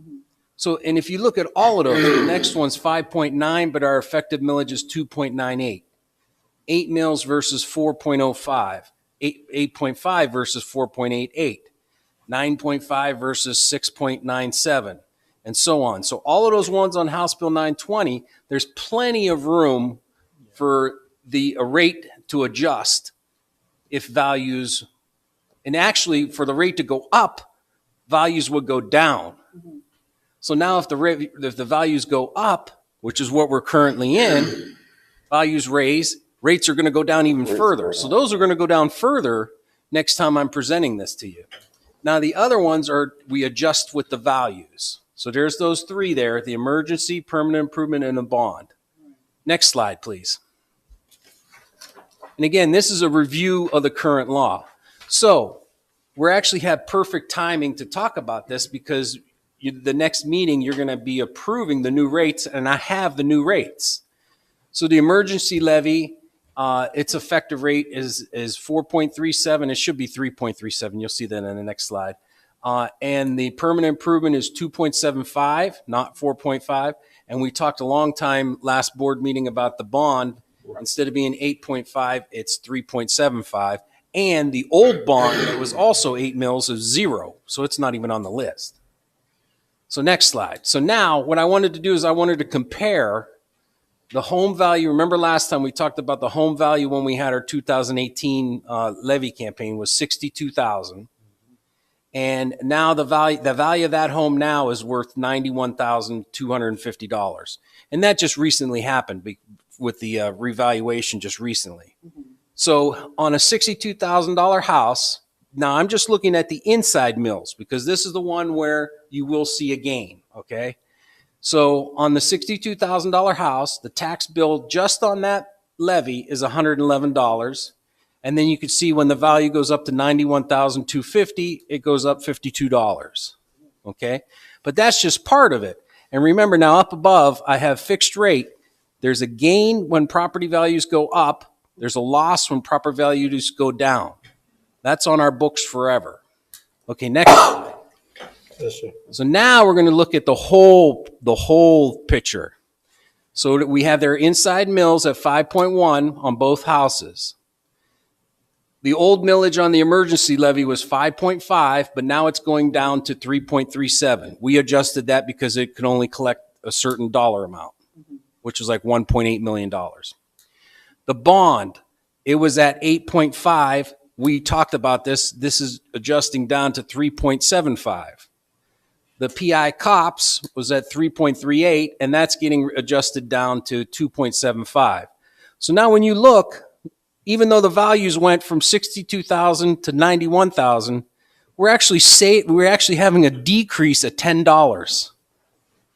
So, and if you look at all of those, the next one's 5.9, but our effective millage is 2.98. 8 mils versus 4.05. 8.5 versus 4.88. 9.5 versus 6.97, and so on. So all of those ones on House Bill 920, there's plenty of room for the rate to adjust if values, and actually for the rate to go up, values would go down. So now if the values go up, which is what we're currently in, values raise, rates are going to go down even further. So those are going to go down further next time I'm presenting this to you. Now the other ones are, we adjust with the values. So there's those three there, the emergency, permanent improvement, and the bond. Next slide, please. And again, this is a review of the current law. So we actually have perfect timing to talk about this because the next meeting, you're going to be approving the new rates, and I have the new rates. So the emergency levy, its effective rate is 4.37. It should be 3.37. You'll see that in the next slide. And the permanent improvement is 2.75, not 4.5. And we talked a long time last board meeting about the bond. Instead of being 8.5, it's 3.75. And the old bond that was also 8 mils is 0. So it's not even on the list. So next slide. So now what I wanted to do is I wanted to compare the home value. Remember last time we talked about the home value when we had our 2018 levy campaign was $62,000. And now the value of that home now is worth $91,250. And that just recently happened with the revaluation just recently. So on a $62,000 house, now I'm just looking at the inside mills because this is the one where you will see a gain, okay? So on the $62,000 house, the tax bill just on that levy is $111. And then you can see when the value goes up to $91,250, it goes up $52, okay? But that's just part of it. And remember now up above, I have fixed rate. There's a gain when property values go up. There's a loss when property values go down. That's on our books forever. Okay, next slide. Yes, sir. So now we're going to look at the whole picture. So that we have their inside mills at 5.1 on both houses. The old millage on the emergency levy was 5.5, but now it's going down to 3.37. We adjusted that because it could only collect a certain dollar amount, which was like $1.8 million. The bond, it was at 8.5. We talked about this. This is adjusting down to 3.75. The PI COPS was at 3.38, and that's getting adjusted down to 2.75. So now when you look, even though the values went from 62,000 to 91,000, we're actually having a decrease of $10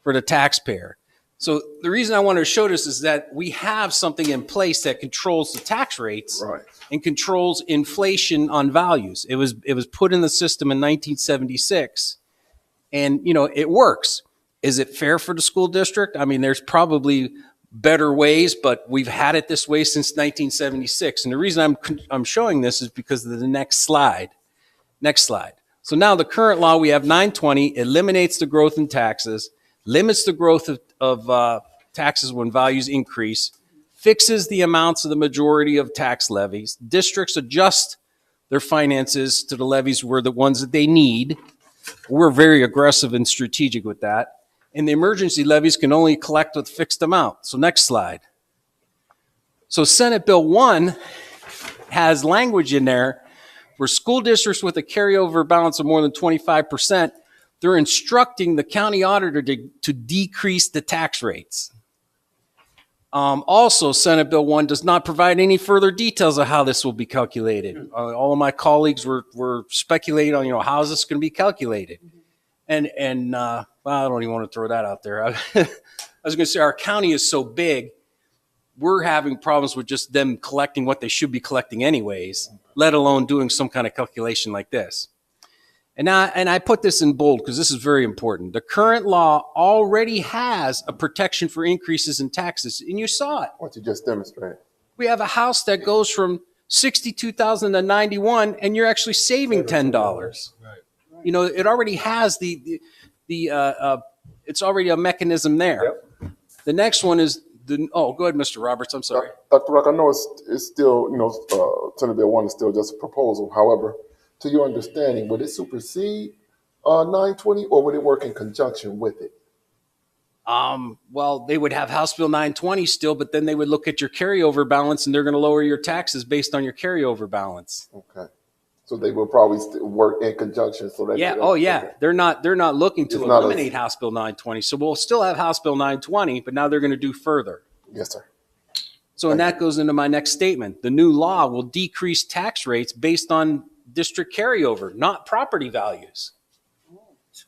for the taxpayer. So the reason I wanted to show this is that we have something in place that controls the tax rates and controls inflation on values. It was put in the system in 1976, and it works. Is it fair for the school district? I mean, there's probably better ways, but we've had it this way since 1976. And the reason I'm showing this is because of the next slide. Next slide. So now the current law, we have 920, eliminates the growth in taxes, limits the growth of taxes when values increase, fixes the amounts of the majority of tax levies. Districts adjust their finances to the levies were the ones that they need. We're very aggressive and strategic with that. And the emergency levies can only collect with fixed amount. So next slide. So Senate Bill 1 has language in there where school districts with a carryover balance of more than 25%, they're instructing the county auditor to decrease the tax rates. Also, Senate Bill 1 does not provide any further details of how this will be calculated. All of my colleagues were speculating on, how is this going to be calculated? And well, I don't even want to throw that out there. I was going to say our county is so big, we're having problems with just them collecting what they should be collecting anyways, let alone doing some kind of calculation like this. And I put this in bold because this is very important. The current law already has a protection for increases in taxes, and you saw it. What you just demonstrated. We have a house that goes from 62,000 to 91, and you're actually saving $10. It already has it's already a mechanism there. Yep. The next one is go ahead, Mr. Roberts. I'm sorry. Dr. Rock, I know it's still, Senate Bill 1 is still just a proposal. However, to your understanding, would it supersede 920 or would it work in conjunction with it? Well, they would have House Bill 920 still, but then they would look at your carryover balance and they're going to lower your taxes based on your carryover balance. Okay. So they will probably work in conjunction so that. Yeah. Oh, yeah. Okay. They're not looking to It's not eliminate House Bill 920. So we'll still have House Bill 920, but now they're going to do further. Yes, sir. So, and that goes into my next statement. The new law will decrease tax rates based on district carryover, not property values.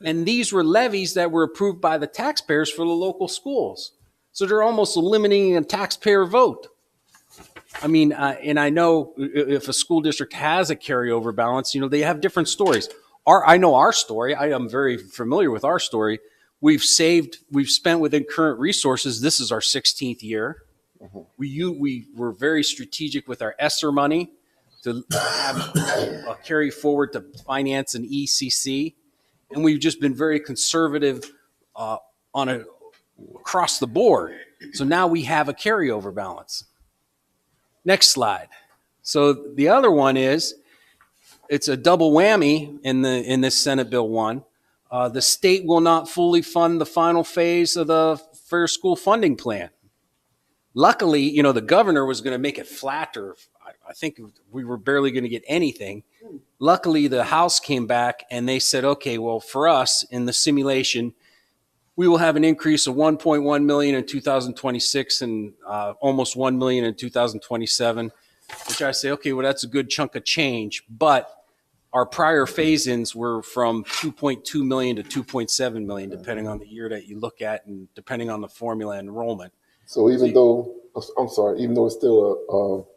And these were levies that were approved by the taxpayers for the local schools. So they're almost eliminating a taxpayer vote. I mean, and I know if a school district has a carryover balance, they have different stories. I know our story. I am very familiar with our story. We've spent within current resources. This is our 16th year. Mm-hmm. We were very strategic with our ESSER money to have a carry forward to finance an ECC. And we've just been very conservative across the board. So now we have a carryover balance. Next slide. So the other one is, it's a double whammy in this Senate Bill 1. The state will not fully fund the final phase of the Fair School Funding Plan. Luckily, the governor was going to make it flat, or I think we were barely going to get anything. Luckily, the House came back and they said, okay, well, for us in the simulation, we will have an increase of 1.1 million in 2026 and almost 1 million in 2027, which I say, okay, well, that's a good chunk of change. But our prior phase-ins were from 2.2 million to 2.7 million, depending on the year that you look at and depending on the formula enrollment. So even though it's still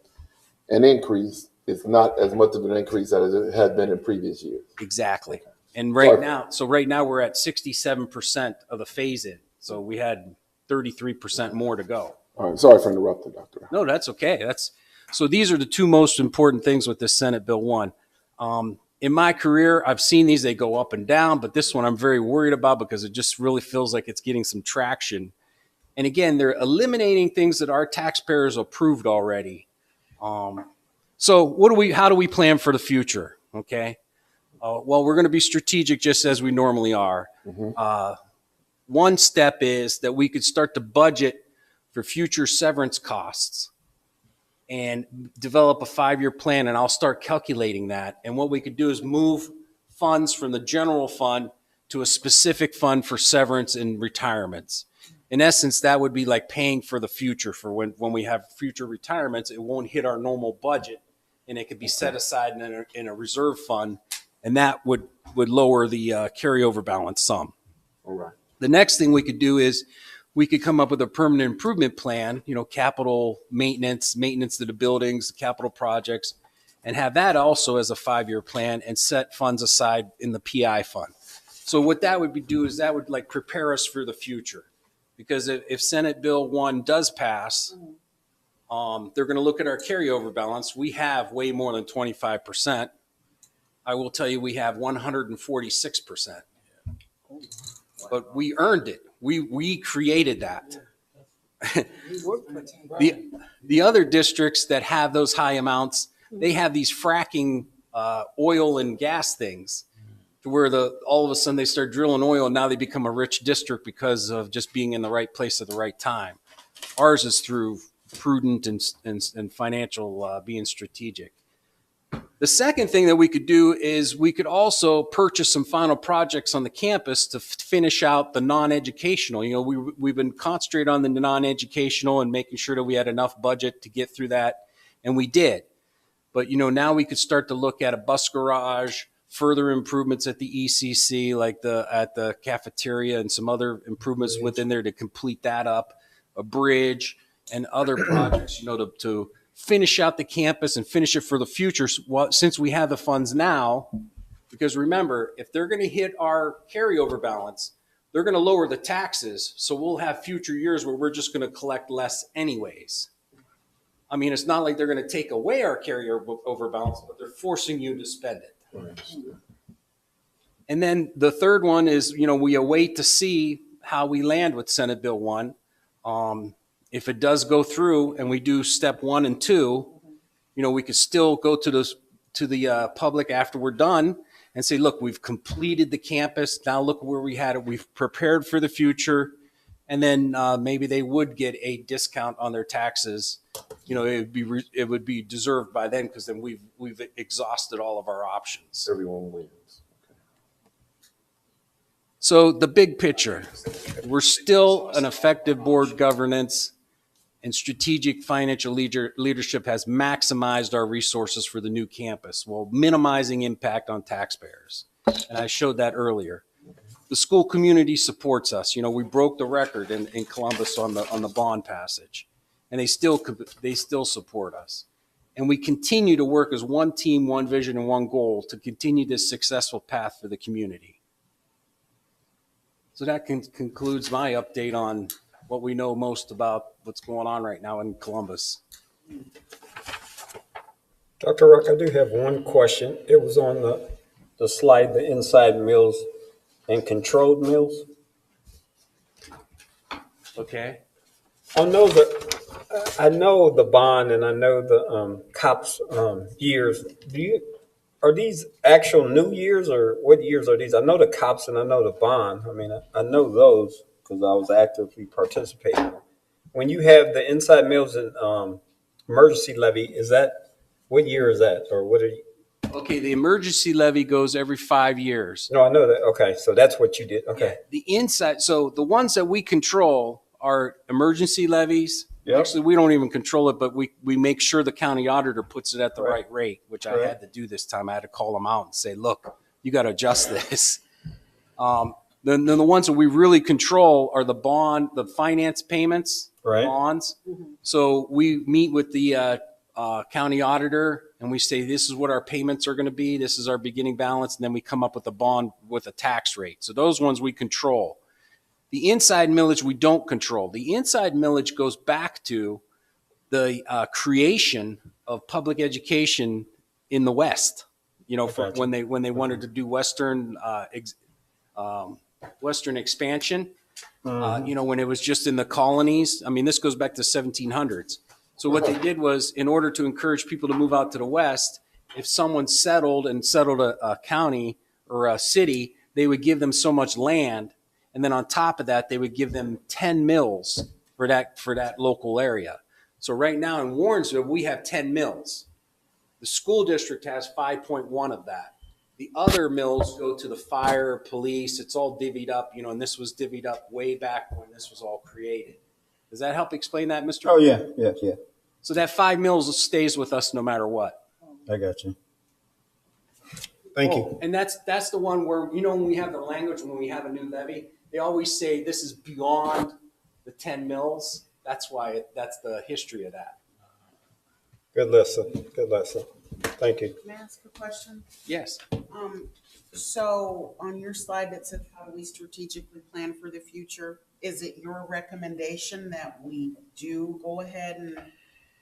an increase, it's not as much of an increase as it had been in previous years. Exactly. And right now we're at 67% of the phase-in. So we had 33% more to go. All right. Sorry for interrupting, Doctor. No, that's okay. So these are the two most important things with this Senate Bill 1. In my career, I've seen these, they go up and down, but this one I'm very worried about because it just really feels like it's getting some traction. And again, they're eliminating things that our taxpayers approved already. So how do we plan for the future? Okay. Well, we're going to be strategic just as we normally are. Mm-hmm. One step is that we could start to budget for future severance costs and develop a 5-year plan, and I'll start calculating that. And what we could do is move funds from the general fund to a specific fund for severance and retirements. In essence, that would be like paying for the future for when we have future retirements. It won't hit our normal budget, and it could be set aside in a reserve fund, and that would lower the carryover balance some. All right. The next thing we could do is we could come up with a permanent improvement plan, capital maintenance to the buildings, capital projects, and have that also as a 5-year plan and set funds aside in the PI fund. So what that would do is that would like prepare us for the future. Because if Senate Bill 1 does pass, they're going to look at our carryover balance. We have way more than 25%. I will tell you we have 146%. But we earned it. We created that. The other districts that have those high amounts, they have these fracking oil and gas things to where all of a sudden they start drilling oil and now they become a rich district because of just being in the right place at the right time. Ours is through prudent and financial being strategic. The second thing that we could do is we could also purchase some final projects on the campus to finish out the non-educational. You know, we've been concentrating on the non-educational and making sure that we had enough budget to get through that, and we did. But, you know, now we could start to look at a bus garage, further improvements at the ECC, like at the cafeteria, and some other improvements within there to complete that up, a bridge and other projects, you know, to finish out the campus and finish it for the future since we have the funds now. Because remember, if they're going to hit our carryover balance, they're going to lower the taxes. So we'll have future years where we're just going to collect less anyways. I mean, it's not like they're going to take away our carryover balance, but they're forcing you to spend it. And then the third one is, you know, we await to see how we land with Senate Bill 1. If it does go through and we do step 1 and 2, you know, we could still go to the public after we're done and say, look, we've completed the campus. Now look where we had it. We've prepared for the future. And then maybe they would get a discount on their taxes. You know, it would be deserved by then, because then we've exhausted all of our options. Everyone wins. So the big picture, we're still an effective board governance, and strategic financial leadership has maximized our resources for the new campus while minimizing impact on taxpayers. And I showed that earlier. The school community supports us. You know, we broke the record in Columbus on the bond passage, and they still support us. And we continue to work as one team, one vision, and one goal to continue this successful path for the community. So that concludes my update on what we know most about what's going on right now in Columbus. Dr. Ruck, I do have one question. It was on the slide, the inside mills and controlled mills. Okay. I know the bond and I know the COPS years. Are these actual new years, or what years are these? I know the COPS and I know the bond. I mean, I know those because I was actively participating. When you have the inside mills and emergency levy, what year is that, or what are you? Okay, the emergency levy goes every 5 years. No, I know that. Okay, so that's what you did. Okay. The inside, so the ones that we control are emergency levies. Yep. Actually, we don't even control it, but we make sure the county auditor puts it at the right rate, which I had to do this time. I had to call them out and say, look, you got to adjust this. Then the ones that we really control are the finance payments, bonds. Mm-hmm. So we meet with the county auditor and we say, this is what our payments are going to be. This is our beginning balance. And then we come up with a bond with a tax rate. So those ones we control. The inside millage we don't control. The inside millage goes back to the creation of public education in the West. You know, when they wanted to do Western expansion. You know, when it was just in the colonies. I mean, this goes back to 1700s. So what they did was, in order to encourage people to move out to the West, if someone settled a county or a city, they would give them so much land. And then on top of that, they would give them 10 mills for that local area. So right now in Warrensville, we have 10 mills. The school district has 5.1 of that. The other mills go to the fire, police. It's all divvied up, you know, and this was divvied up way back when this was all created. Does that help explain that, Mr.? Oh, yeah. So that 5 mills stays with us no matter what. I got you. Thank you. And that's the one where, you know, when we have the language, when we have a new levy, they always say this is beyond the 10 mills. That's the history of that. Good lesson. Thank you. May I ask a question? Yes. So on your slide that says, how do we strategically plan for the future? Is it your recommendation that we do go ahead and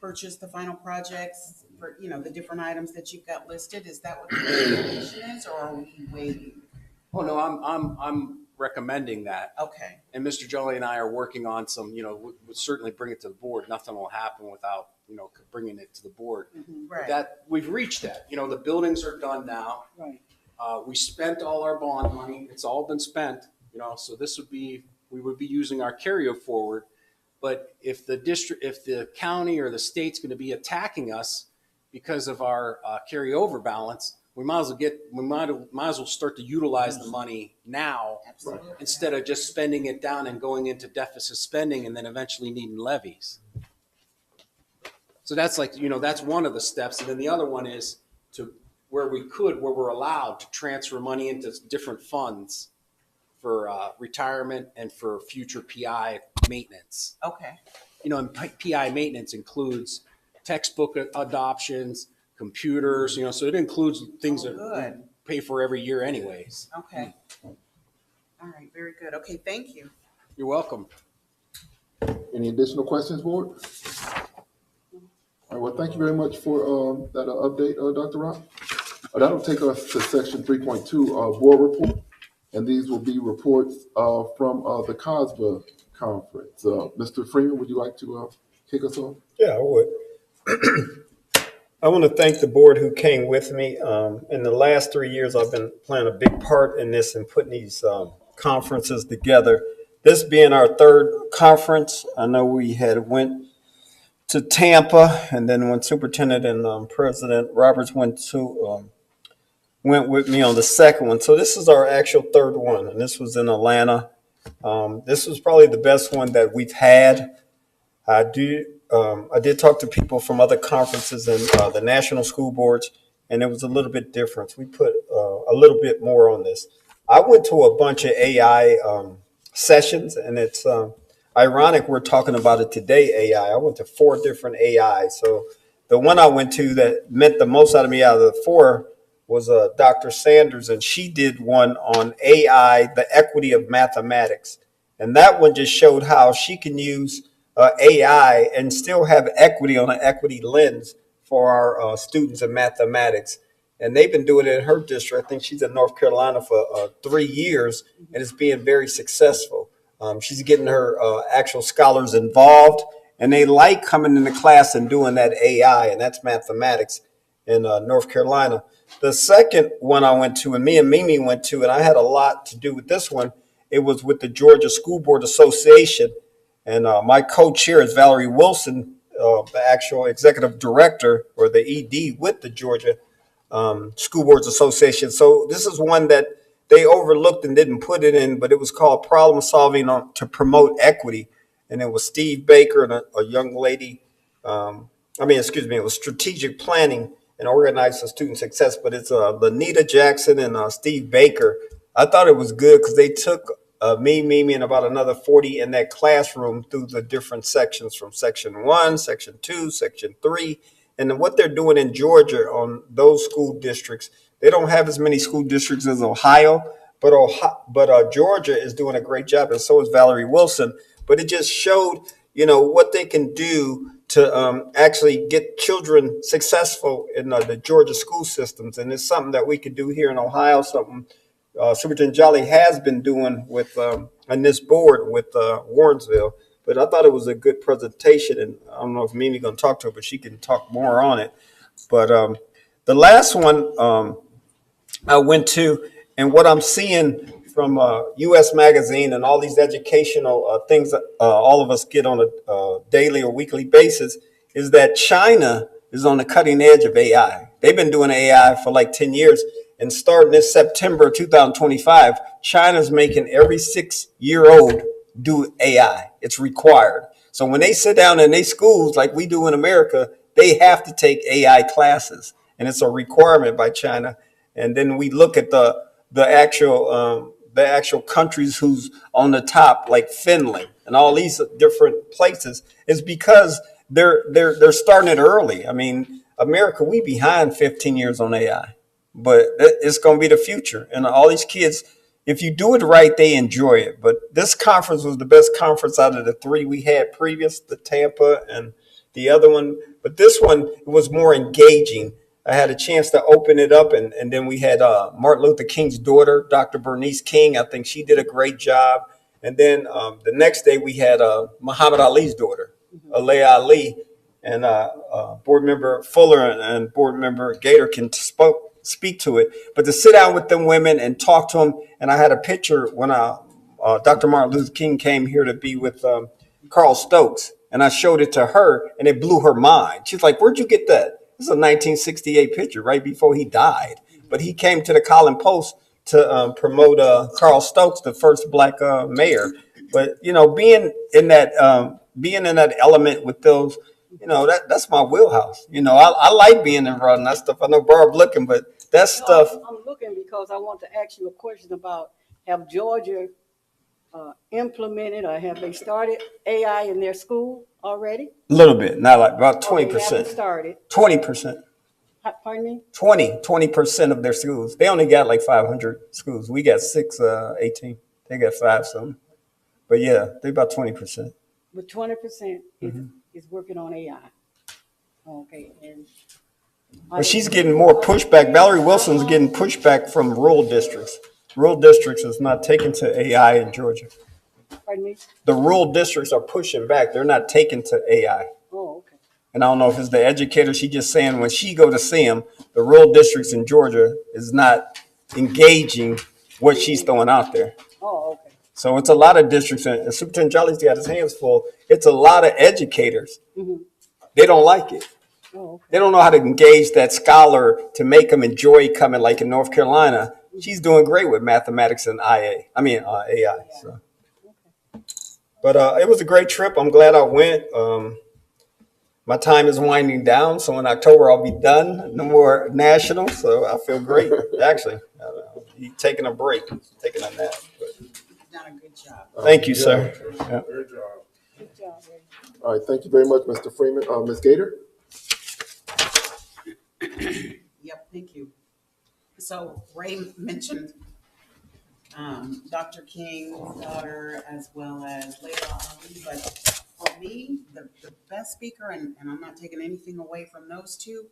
purchase the final projects for, you know, the different items that you've got listed? Is that what the recommendation is, or are we waiting? Oh, no, I'm recommending that. Okay. And Mr. Jolly and I are working on some, you know, we'll certainly bring it to the board. Nothing will happen without, you know, bringing it to the board. Mm-hmm. Right. That we've reached that. You know, the buildings are done now. Right. We spent all our bond money. It's all been spent, you know, so we would be using our carryover forward. But if the county or the state's going to be attacking us, because of our carryover balance, we might as well start to utilize the money now instead of just spending it down and going into deficit spending and then eventually needing levies. So that's that's one of the steps. And then the other one is to where we're allowed to transfer money into different funds for retirement and for future PI maintenance. Okay. And PI maintenance includes textbook adoptions, computers, so it includes things that Good. we pay for every year anyways. Okay. All right, very good. Okay, thank you. You're welcome. Any additional questions, board? All right, well, thank you very much for that update, Dr. Rock. That'll take us to section 3.2, board report. And these will be reports from the COSBA conference. Mr. Freeman, would you like to kick us off? Yeah, I would. I want to thank the board who came with me. In the last 3 years, I've been playing a big part in this and putting these conferences together. This being our third conference, I know we had went to Tampa, and then when Superintendent and President Roberts went with me on the second one. So this is our actual third one, and this was in Atlanta. This was probably the best one that we've had. I did talk to people from other conferences and the national school boards, and it was a little bit different. We put a little bit more on this. I went to a bunch of AI sessions, and it's ironic we're talking about it today, AI. I went to 4 different AI. So the one I went to that meant the most out of me out of the 4 was Dr. Sanders, and she did one on AI, the equity of mathematics. And that one just showed how she can use AI and still have equity on an equity lens for our students in mathematics. And they've been doing it in her district. I think she's in North Carolina for 3 years, and it's being very successful. She's getting her actual scholars involved, and they like coming into class and doing that AI, and that's mathematics in North Carolina. The second one I went to, and me and Mimi went to, and I had a lot to do with this one, it was with the Georgia School Board Association. And my co-chair is Valerie Wilson, the actual executive director or the ED with the Georgia School Boards Association. So this is one that they overlooked and didn't put it in, but it was called Problem Solving to Promote Equity. And it was Steve Baker and a young lady. It was Strategic Planning and Organized for Student Success, but it's Lanita Jackson and Steve Baker. I thought it was good because they took Mimi, and about another 40 in that classroom through the different sections from section 1, section 2, section 3. And then what they're doing in Georgia on those school districts, they don't have as many school districts as Ohio, but Georgia is doing a great job, and so is Valerie Wilson. But it just showed, what they can do to actually get children successful in the Georgia school systems. And it's something that we could do here in Ohio, something Superintendent Jolly has been doing with on this board with Warrensville. But I thought it was a good presentation, and I don't know if Mimi's going to talk to her, but she can talk more on it. But the last one I went to, and what I'm seeing from U.S. Magazine and all these educational things that all of us get on a daily or weekly basis, is that China is on the cutting edge of AI. They've been doing AI for like 10 years. And starting this September 2025, China's making every 6-year-old do AI. It's required. So when they sit down in their schools like we do in America, they have to take AI classes. And it's a requirement by China. And then we look at the actual countries who's on the top, like Finland and all these different places, is because they're starting it early. I mean, America, we behind 15 years on AI. But it's going to be the future. And all these kids, if you do it right, they enjoy it. But this conference was the best conference out of the 3 we had previous, the Tampa and the other one. But this one was more engaging. I had a chance to open it up. And then we had Martin Luther King's daughter, Dr. Bernice King. I think she did a great job. And then the next day we had Muhammad Ali's daughter, Alea Ali. And board member Fuller and board member Gator can speak to it, but to sit down with them women and talk to them. And I had a picture when Dr. Martin Luther King came here to be with Carl Stokes, and I showed it to her, and it blew her mind. She's like, "Where'd you get that?" This is a 1968 picture, right before he died. But he came to the Colin Post to promote Carl Stokes, the first black mayor. But being in that element with those, that's my wheelhouse. I like being involved in that stuff. I know Barb looking, but that No, stuff. I'm looking because I want to ask you a question about, have Georgia implemented or have they started AI in their school already? A little bit, not like about Or they 20%. haven't started? 20%. Pardon me? 20% of their schools. They only got like 500 schools. We got 18. They got 5 something. But yeah, they about 20%. But 20% is working on AI. Okay, and. But she's getting more pushback. Valerie Wilson's getting pushback from rural districts. Rural districts is not taking to AI in Georgia. Pardon me? The rural districts are pushing back. They're not taking to AI. Oh, okay. And I don't know if it's the educator. She just saying when she go to see them, the rural districts in Georgia is not engaging what she's throwing out there. Oh, okay. So it's a lot of districts, and Superintendent Jolly's got his hands full. It's a lot of educators. They don't like it. Oh, okay. They don't know how to engage that scholar to make them enjoy coming. Like in North Carolina, she's doing great with mathematics and AI. So. But it was a great trip. I'm glad I went. My time is winding down, so in October I'll be done. No more national, so I feel great. Actually, taking a break, taking a nap. But. You've done a good job. Thank you, sir. Yeah. Great job. Good job, Ray. All right, thank you very much, Mr. Freeman. Ms. Gator? Yep, thank you. So Ray mentioned Dr. King's daughter as well as Layla Ali, but for me, the best speaker, and I'm not taking anything away from those two,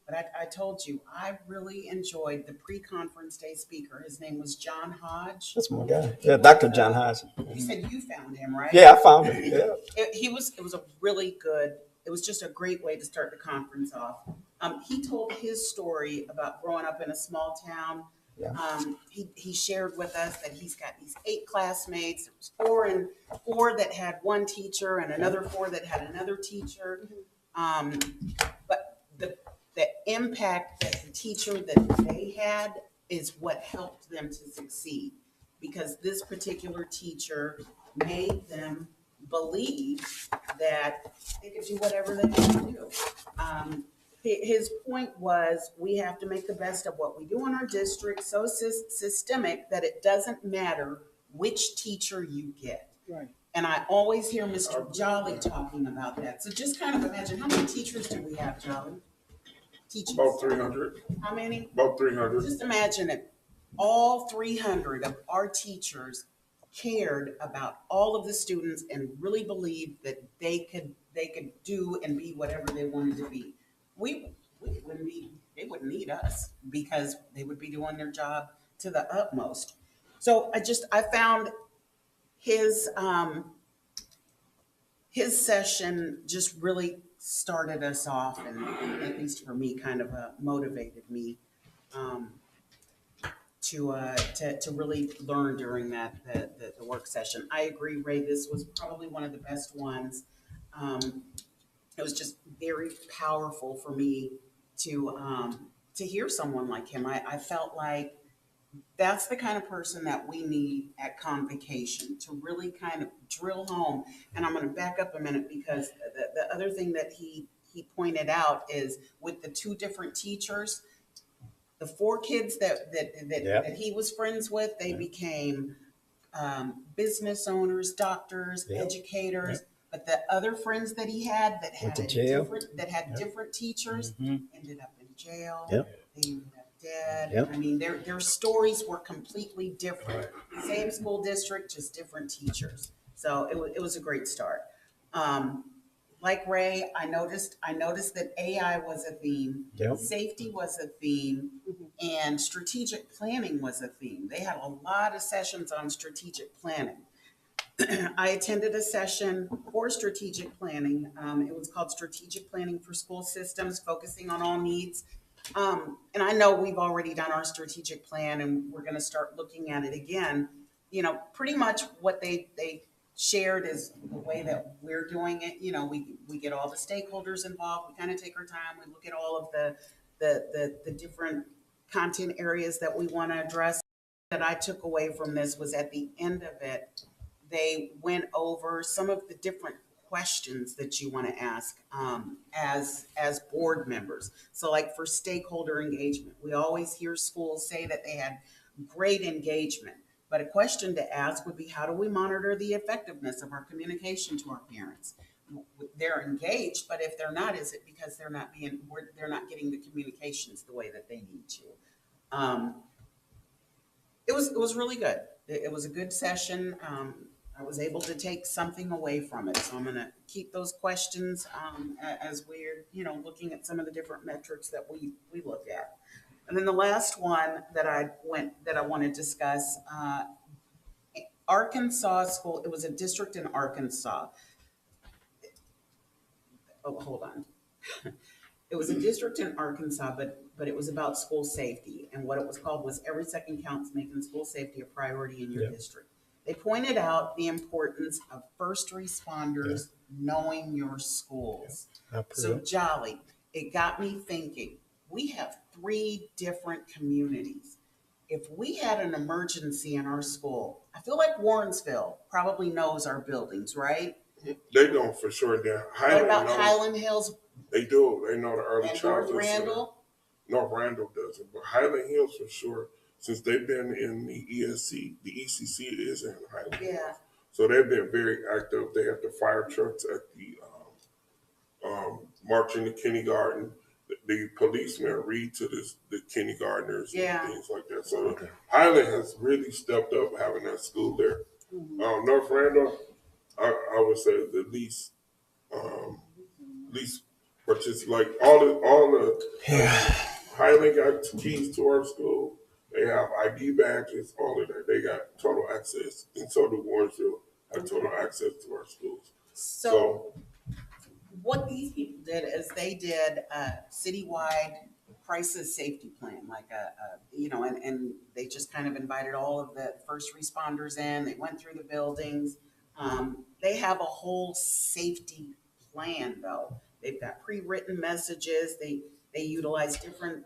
but I told you, I really enjoyed the pre-conference day speaker. His name was John Hodge. That's my guy. Yeah, Dr. John Hodge. You said you found him, right? Yeah, I found him. Yeah. It was a really good, it was just a great way to start the conference off. He told his story about growing up in a small town. Yeah. He shared with us that he's got these 8 classmates. There was 4 that had one teacher and another 4 that had another teacher. But the impact that the teacher that they had is what helped them to succeed, because this particular teacher made them believe that they could do whatever they want to do. His point was, we have to make the best of what we do in our district, so systemic that it doesn't matter which teacher you get. Right. And I always hear Mr. Jolly talking about that. So just kind of imagine, how many teachers do we have, Jolly? Teachers. About 300. How many? About 300. Just imagine if all 300 of our teachers cared about all of the students and really believed that they could do and be whatever they wanted to be. They wouldn't need us, because they would be doing their job to the utmost. So I found his session just really started us off, and at least for me, kind of motivated me to really learn during the work session. I agree, Ray. This was probably one of the best ones. It was just very powerful for me to hear someone like him. I felt like that's the kind of person that we need at Convocation, to really kind of drill home. And I'm going to back up a minute, because the other thing that he pointed out is, with the 2 different teachers, the 4 kids that he was friends with, they became business owners, doctors, educators. But the other friends that he had that had different teachers ended up in jail. Yep. They ended up dead. Yep. I mean, their stories were completely different. Same school district, just different teachers. So it was a great start. Like Ray, I noticed that AI was a theme, Yep. Safety was a theme, and strategic planning was a theme. They had a lot of sessions on strategic planning. I attended a session for strategic planning. It was called Strategic Planning for School Systems, focusing on all needs. And I know we've already done our strategic plan, and we're going to start looking at it again. Pretty much what they shared is the way that we're doing it. You know, we get all the stakeholders involved. We kind of take our time. We look at all of the different content areas that we want to address. That I took away from this was at the end of it, they went over some of the different questions that you want to ask as board members. So like for stakeholder engagement, we always hear schools say that they had great engagement. But a question to ask would be, how do we monitor the effectiveness of our communication to our parents? They're engaged, but if they're not, is it because they're not getting the communications the way that they need to? It was really good. It was a good session. I was able to take something away from it. So I'm going to keep those questions as we're, looking at some of the different metrics that we look at. And then the last one that I want to discuss, Arkansas school. It was a district in Arkansas. Oh, hold on. It was a district in Arkansas, but it was about school safety. And what it was called was Every Second Counts, making school safety a priority in your district. They pointed out the importance of first responders knowing your schools. So Jolly, it got me thinking, we have 3 different communities. If we had an emergency in our school, I feel like Warrensville probably knows our buildings, right? They don't for sure. What about Highland Hills They do. They know the early and North childhood. Randall? North Randall doesn't, but Highland Hills for sure. Since they've been in the ESC, the ECC is in Highland Hills. So they've been very active. They have the fire trucks at the marching the kindergarten. The policemen read to the kindergartners and things like that. So Highland has really stepped up having that school there. North Randall, I would say the least participate. Like all the Highland got keys to our school. They have ID badges, all of that. They got total access, and so do Warrensville have total access to our schools. So what these people did is they did a citywide crisis safety plan, like and they just kind of invited all of the first responders in. They went through the buildings. They have a whole safety plan, though. They've got pre-written messages. They utilize different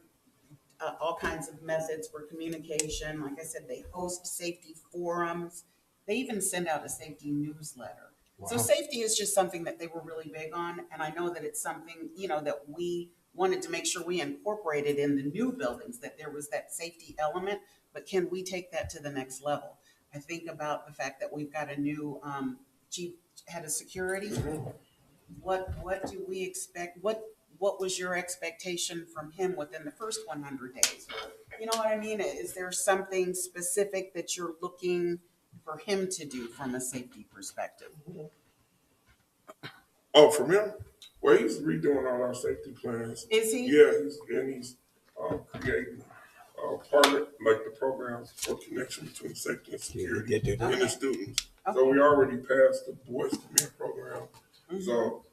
all kinds of methods for communication. Like I said, they host safety forums. They even send out a safety newsletter. Wow. So safety is just something that they were really big on. And I know that it's something, that we wanted to make sure we incorporated in the new buildings, that there was that safety element. But can we take that to the next level? I think about the fact that we've got a new chief head of security. Mm-hmm. What do we expect? What was your expectation from him within the first 100 days? You know what I mean? Is there something specific that you're looking for him to do from a safety perspective? Oh, from him? Well, he's redoing all our safety plans. Is he? Yeah, he's creating partner, like the programs for connection between safety and security and the students. Okay. So we already passed the Boys to Men program. Mm-hmm. So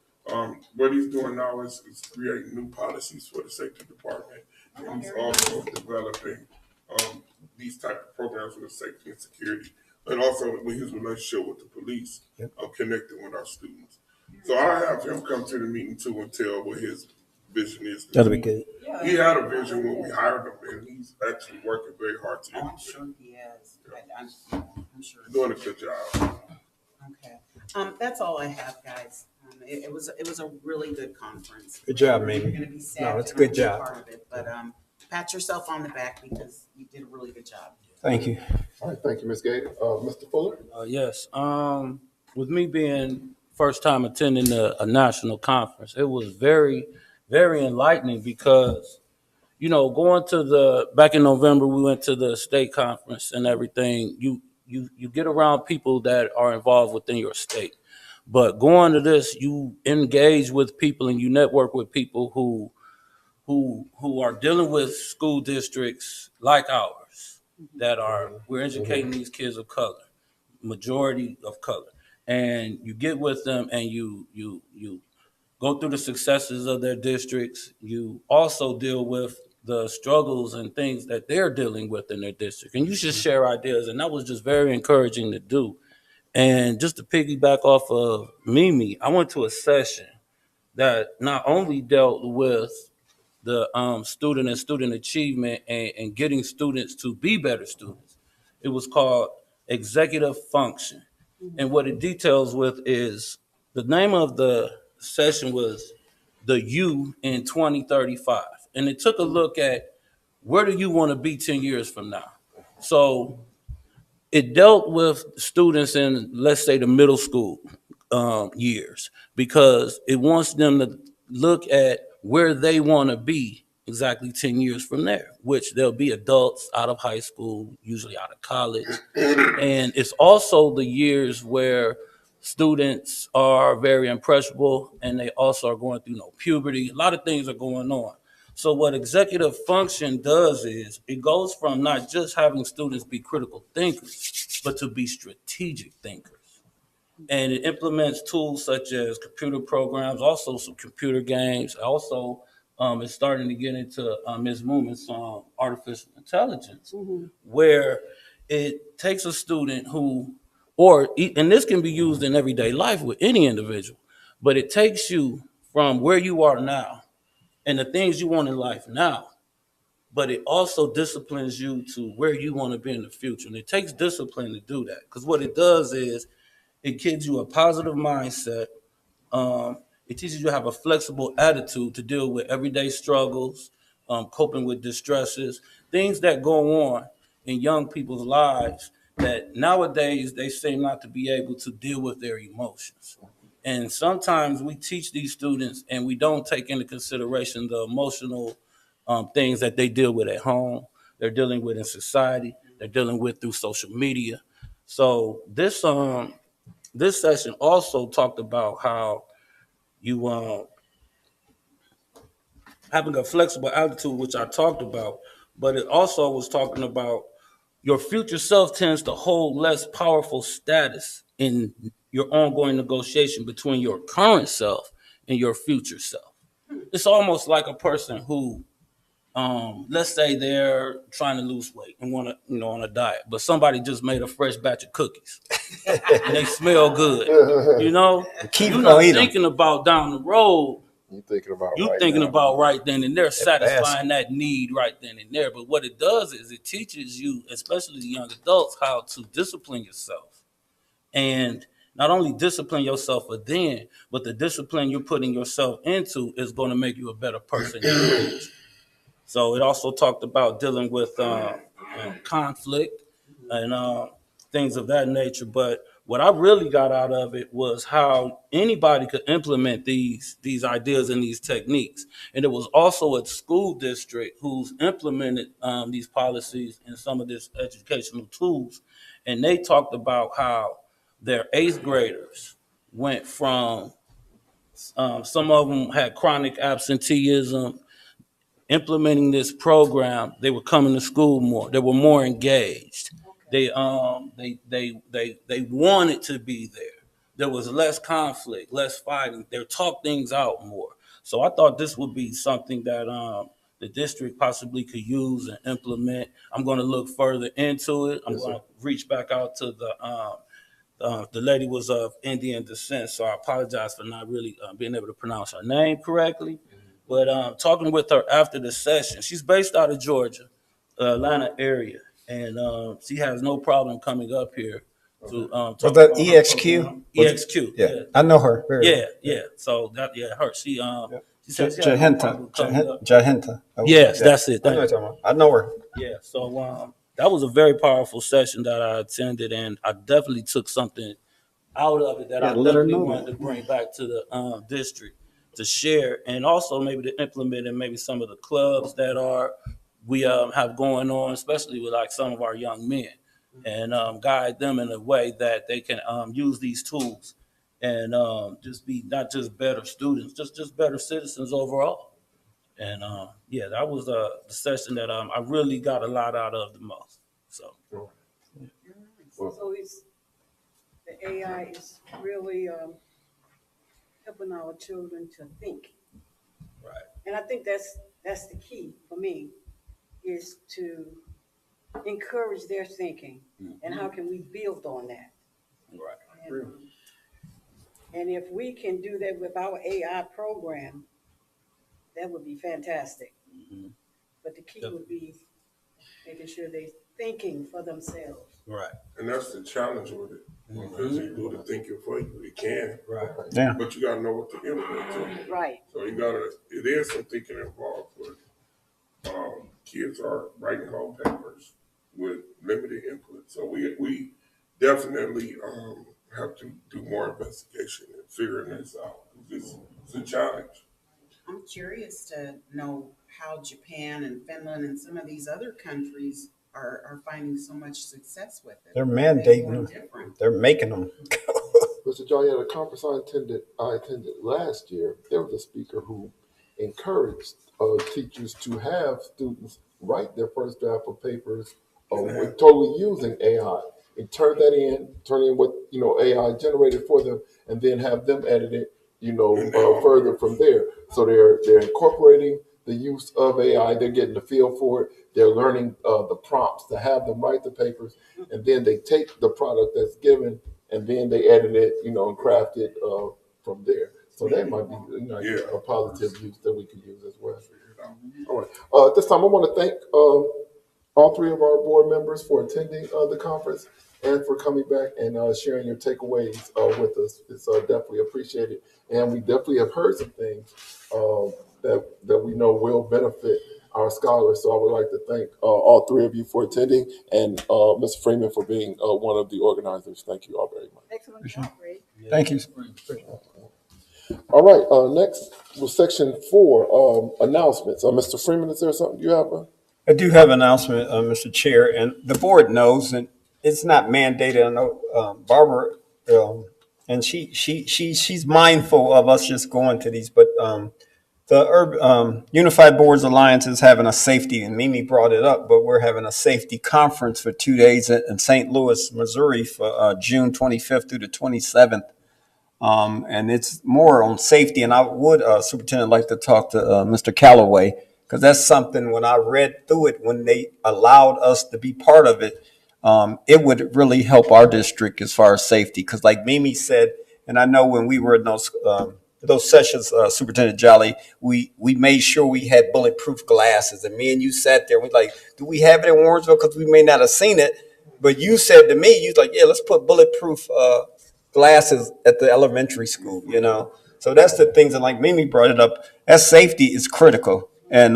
what he's doing now is creating new policies for the safety department. And he's also developing these type of programs with safety and security. And also with his relationship with the police, connecting with our students. So I have him come to the meeting too and tell what his vision is. That'll be good. He had a vision when we hired him, and he's actually working very hard to I'm sure he is. Yeah. I'm sure he's doing a good job. Okay. That's all I have, guys. It was a really good conference. Good job, Mamie. You're going to be sad. No, it's a good job. Part of it, but pat yourself on the back because you did a really good job. Thank you. All right, thank you, Ms. Gay. Mr. Fuller? Yes. With me being first time attending a national conference, it was very, very enlightening because, going to back in November, we went to the state conference and everything. You get around people that are involved within your state. But going to this, you engage with people and you network with people who are dealing with school districts like ours we're educating these kids of color, majority of color. And you get with them and you go through the successes of their districts. You also deal with the struggles and things that they're dealing with in their district. And you just share ideas. And that was just very encouraging to do. And just to piggyback off of Mimi, I went to a session that not only dealt with the student and student achievement and getting students to be better students. It was called executive function. And what it details with is the name of the session was the You in 2035. And it took a look at where do you want to be 10 years from now? So it dealt with students in, let's say, the middle school years, because it wants them to look at where they want to be exactly 10 years from there, which they'll be adults out of high school, usually out of college. And it's also the years where students are very impressionable and they also are going through puberty. A lot of things are going on. So what executive function does is it goes from not just having students be critical thinkers, but to be strategic thinkers. And it implements tools such as computer programs, also some computer games. Also, it's starting to get into Ms. Moomin's artificial intelligence, where it takes a student who, and this can be used in everyday life with any individual, but it takes you from where you are now and the things you want in life now, but it also disciplines you to where you want to be in the future. And it takes discipline to do that, because what it does is it gives you a positive mindset. It teaches you to have a flexible attitude to deal with everyday struggles, coping with distresses, things that go on in young people's lives that nowadays they seem not to be able to deal with their emotions. And sometimes we teach these students and we don't take into consideration the emotional things that they deal with at home, they're dealing with in society, they're dealing with through social media. So this session also talked about how you having a flexible attitude, which I talked about, but it also was talking about your future self tends to hold less powerful status in your ongoing negotiation between your current self and your future self. It's almost like a person who, let's say they're trying to lose weight and want to, on a diet, but somebody just made a fresh batch of cookies and they smell good. Keep You're not gonna eat 'em. thinking about down the road. You thinking about You're right thinking now. about right then and there, fast. satisfying that need right then and there. But what it does is it teaches you, especially the young adults, how to discipline yourself. And not only discipline yourself for then, but the discipline you're putting yourself into is going to make you a better person in the future. So it also talked about dealing with conflict and things of that nature. But what I really got out of it was how anybody could implement these ideas and these techniques. And it was also a school district who's implemented these policies and some of these educational tools. And they talked about how their eighth graders went from some of them had chronic absenteeism. Implementing this program, they were coming to school more. They were more engaged. They wanted to be there. There was less conflict, less fighting. They talked things out more. So I thought this would be something that the district possibly could use and implement. I'm going to look further into it. I'm going to reach back out to the lady was of Indian descent, so I apologize for not really being able to pronounce her name correctly. But talking with her after the session, she's based out of Georgia, Atlanta area, and she has no problem coming up here to talk Was that about her EXQ? program. EXQ, yeah. I know her. Very Yeah, well. yeah. So that, yeah, her. She said she had no problem Jahenta. coming up. Jahenta. Yes, that's it. I know what you're talking about. I know her. Yeah, so that was a very powerful session that I attended, and I definitely took something out of it that I let her definitely know wanted that. to bring back to the district to share, and also maybe to implement in maybe some of the clubs that we have going on, especially with like some of our young men, and guide them in a way that they can use these tools and just be not just better students, just better citizens overall. And yeah, that was the session that I really got a lot out of the most. So So it's, the AI is really helping our children to think. right. And I think that's the key for me, is to encourage their thinking. And how can we build on that? And if we can do that with our AI program, that would be fantastic. But the key would be making sure they're thinking for themselves. Right. And that's the challenge with it. Because they do the thinking for you. They can. Right. Yeah. But you gotta know what to implement too. Right. So it is some thinking involved, but kids are writing whole papers with limited input. So we definitely have to do more investigation and figuring this out. It's a challenge. I'm curious to know how Japan and Finland and some of these other countries are finding so much success with it. They're Are they mandating going them. different? They're making them. Mr. Jolly, at a conference I attended last year, there was a speaker who encouraged teachers to have students write their first draft of papers with totally using AI and turn in what AI generated for them, and then have them edit it, further from there. So they're incorporating the use of AI. They're getting the feel for it. They're learning the prompts to have them write the papers, and then they take the product that's given, and then they edit it, and craft it from there. So that might be a positive use that we could use as well. All right. At this time, I want to thank all three of our board members for attending the conference and for coming back and sharing your takeaways with us. It's definitely appreciated. And we definitely have heard some things that we know will benefit our scholars. So I would like to thank all three of you for attending, and Mr. Freeman for being one of the organizers. Thank you all very much. Excellent job, Ray. Thank you. All right, next was section 4, announcements. Mr. Freeman, is there something you have? I do have an announcement, Mr. Chair, and the board knows, and it's not mandated. I know Barbara, and she's mindful of us just going to these, but the Unified Boards Alliance is having a safety, and Mimi brought it up, but we're having a safety conference for 2 days in St. Louis, Missouri, for June 25th through the 27th. And it's more on safety. And I would, Superintendent, like to talk to Mr. Calloway, because that's something when I read through it, when they allowed us to be part of it, it would really help our district as far as safety. Because like Mimi said, and I know when we were in those sessions, Superintendent Jolly, we made sure we had bulletproof glasses. And me and you sat there, we like, do we have it in Warrensville? Because we may not have seen it. But you said to me, you was like, yeah, let's put bulletproof glasses at the elementary school, So that's the things that, like Mimi brought it up, that safety is critical. And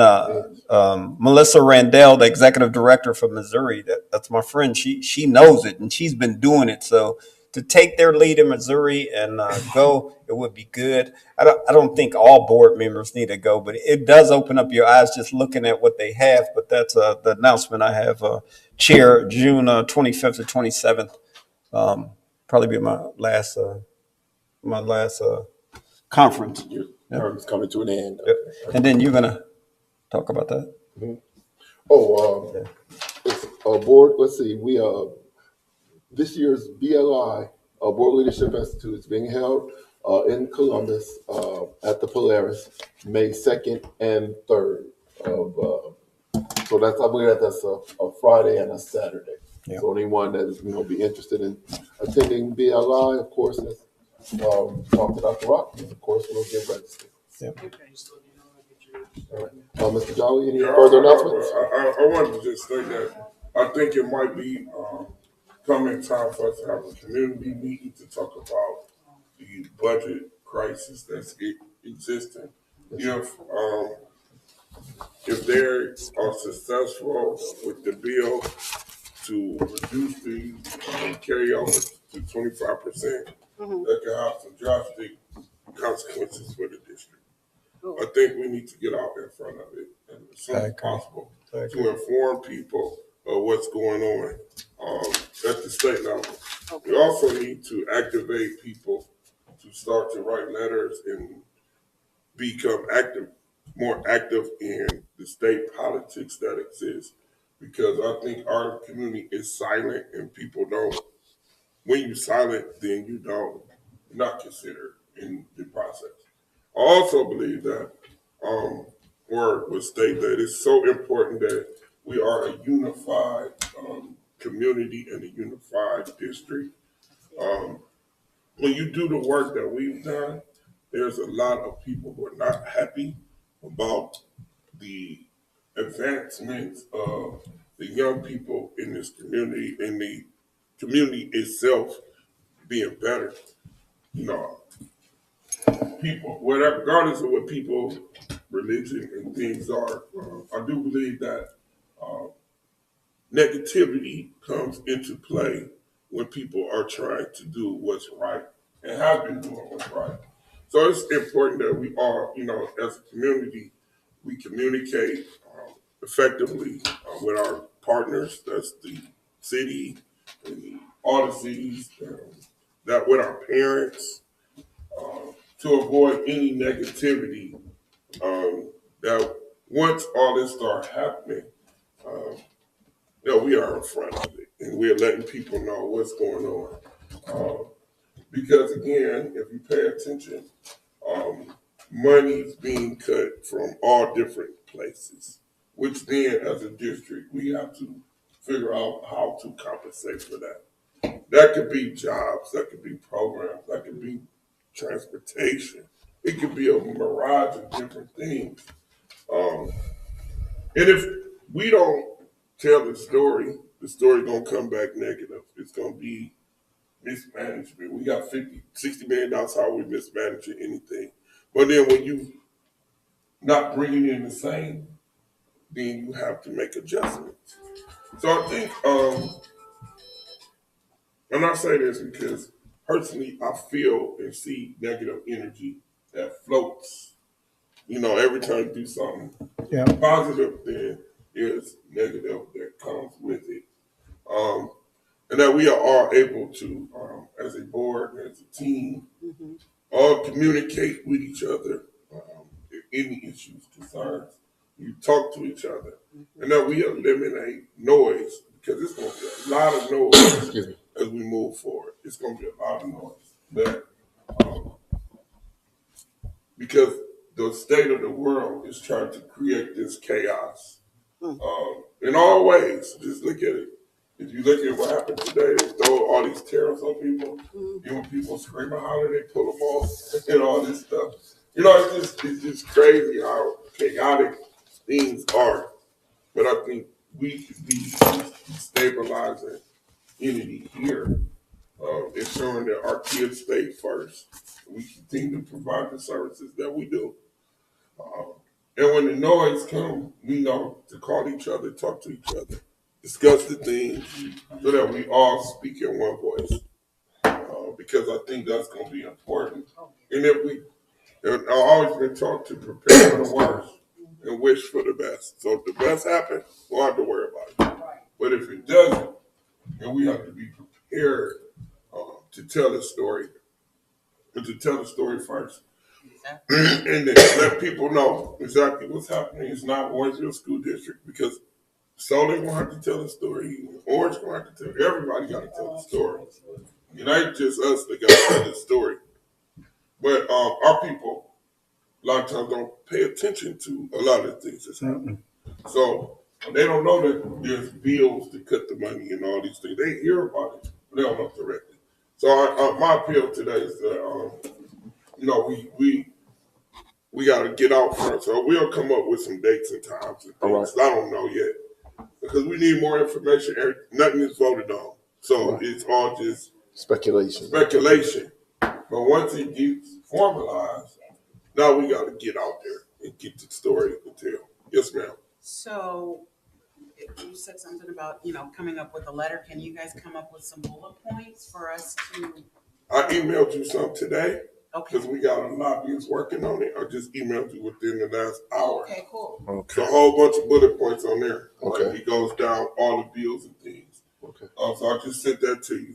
Melissa Randell, the executive director from Missouri, that's my friend, she knows it, and she's been doing it. So to take their lead in Missouri and go, it would be good. I don't think all board members need to go, but it does open up your eyes just looking at what they have. But that's the announcement I have, Chair, June 25th to 27th. Probably be my last conference. Your term is coming to an end. Yep. And then you're gonna talk about that. It's a board. Let's see. We this year's BLI Board Leadership Institute is being held in Columbus at the Polaris, May 2nd and 3rd of. So I believe that's a Friday and a Saturday. Yeah. So anyone that is be interested in attending BLI, of course, talk to Dr. Rock. Of course, we'll get registered. Yeah. All right. Mr. Jolly, any further announcements? I wanted to just say that I think it might be coming time for us to have a community meeting to talk about the budget crisis that's existing. If they are successful with the bill to reduce the carryover to 25%, that could have some drastic consequences for the district. I think we need to get out in front of it as soon as possible to inform people of what's going on at the state level. Okay. We also need to activate people to start to write letters and become more active in the state politics that exists. Because I think our community is silent, and people don't. When you're silent, then you're not considered in the process. I also believe that Word would state that it's so important that we are a unified community and a unified district. When you do the work that we've done, there's a lot of people who are not happy about the advancements of the young people in this community and the community itself being better. You know, people, whatever, regardless of what people, religion and things are, I do believe that negativity comes into play when people are trying to do what's right and have been doing what's right. So it's important that we all, as a community, we communicate effectively with our partners. That's the city, and all the cities, that with our parents, to avoid any negativity. That once all this starts happening, we are in front of it, and we're letting people know what's going on. Because again, if you pay attention, money's being cut from all different places, which then, as a district, we have to figure out how to compensate for that. That could be jobs, that could be programs, that could be transportation. It could be a mirage of different things. And if we don't tell the story gonna come back negative. It's gonna be mismanagement. We got $60 million, how are we mismanaging anything? But then when you not bringing in the same, then you have to make adjustments. So I think, and I say this because personally I feel and see negative energy that floats. Every time you do something positive, then there's negative that comes with it. And that we are all able to, as a board, as a team, all communicate with each other, any issues, concerns. You talk to each other, and that we eliminate noise, because it's going to be a lot of noise as we move forward. It's going to be a lot of noise. But, because the state of the world is trying to create this chaos in all ways. Just look at it. If you look at what happened today, they throw all these tariffs on people. When people scream and holler, they pull them off and all this stuff. It's just crazy how chaotic things are. But I think we could be stabilizing entity here, ensuring that our kids stay first. We continue to provide the services that we do. And when the noise comes, we know to call each other, talk to each other, discuss the things so that we all speak in one voice. Because I think that's going to be important. And I've always been taught to prepare for the worst and wish for the best. So if the best happens, we don't have to worry about it. But if it doesn't, then we have to be prepared to tell the story. And to tell the story first. And then let people know exactly what's happening. It's not Warrensville School District, because Solon gonna have to tell the story. Orange gonna have to tell. Everybody got to tell the story. It ain't just us that got to tell the story. But our people, a lot of times, don't pay attention to a lot of the things that's happening. So they don't know that there's bills to cut the money and all these things. They hear about it, but they don't know directly. So my appeal today is that we got to get out front. So we'll come up with some dates and times and things. Right. I don't know yet, because we need more information. Nothing is voted on, so it's all just speculation. But once it gets formalized, now we got to get out there and get the story and tell. Yes, ma'am. So you said something about, coming up with a letter. Can you guys come up with some bullet points for us to? I emailed you some today. Okay. Because we got a lobbyists working on it. I just emailed you within the last hour. Okay, cool. Okay. So a whole bunch of bullet points on there. Okay. Like it goes down all the bills and things. Okay. So I just sent that to you.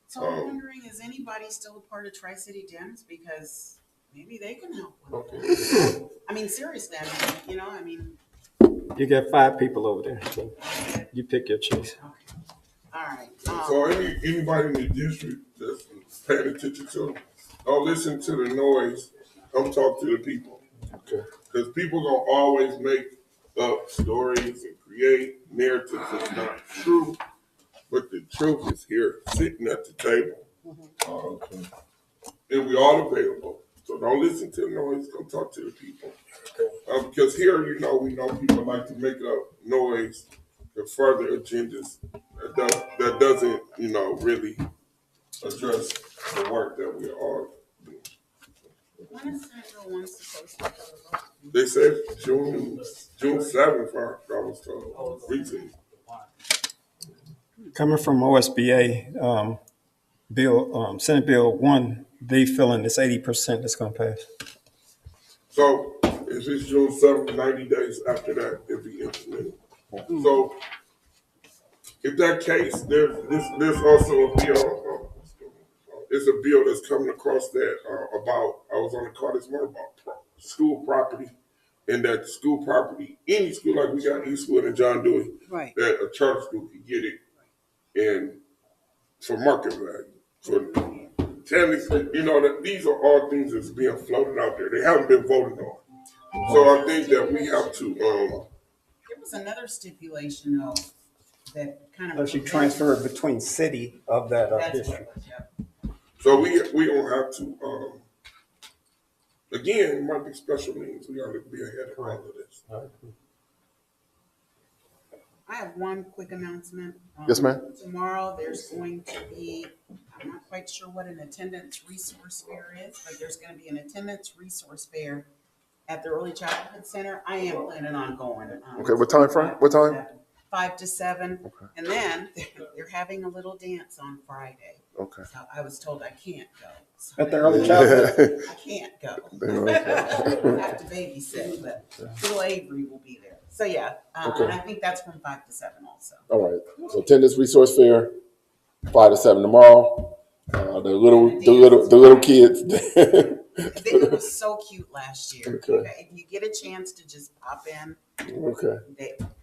So I'm wondering, is anybody still a part of Tri-City Dems? Because maybe they can help with it. I mean, seriously, You got 5 people over there, so you pick your choice. Okay. All right. So anybody in the district that's paying attention to them, don't listen to the noise. Come talk to the people. Okay. Because people gonna always make up stories and create narratives that's not true. But the truth is here, sitting at the table. And we all available. So don't listen to the noise, come talk to the people. Because here, we know people like to make up noise to further agendas that doesn't, really address the work that we are doing. When is Central One supposed to go? They said June 7th, I was told, recently. Coming from OSBA, Senate Bill 1, they feeling it's 80% that's going to pass. So if it's June 7th, 90 days after that, it'll be implemented. So if that case, there's also a bill. It's a bill that's coming across that about. I was on the call this morning about school property, and that school property, any school like we got Eastwood and John Dewey, Right. that a charter school can get it, and for market value. So technically, that these are all things that's being floated out there. They haven't been voted on. So I think that we have to. There was another stipulation though that kind of. Unless you transfer it between city of that That's district. what, yep. So we don't have to. Again, it might be special meetings. We ought to be ahead of all of this. I have one quick announcement. Yes, ma'am. Tomorrow, there's going to be, I'm not quite sure what an attendance resource fair is, but there's going to be an attendance resource fair at the Early Childhood Center. I am planning on going. Okay, what time frame? What time? 5 to 7. Okay. And then they're having a little dance on Friday. Okay. So I was told I can't go. So At the early childhood. I can't go. I have to babysit, but little Avery will be there. So yeah, Okay. and I think that's from 5 to 7 also. All right. So attendance resource fair, 5 to 7 tomorrow. The little kids. It was so cute last year. Okay. If you get a chance to just pop in, Okay.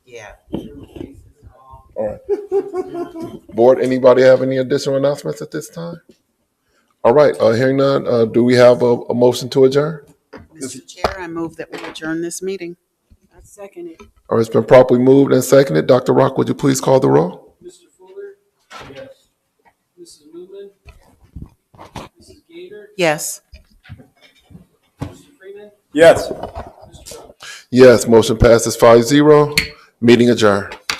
yeah. All right. Board, anybody have any additional announcements at this time? All right. Hearing none, do we have a motion to adjourn? Mr. Chair, I move that we adjourn this meeting. I second it. All right, it's been properly moved and seconded. Dr. Rock, would you please call the roll? Mr. Fuller? Yes. Mrs. Newman? Mrs. Gator? Yes. Mr. Freeman? Yes. Mr. Rowe? Yes, motion passes 5-0. Meeting adjourned.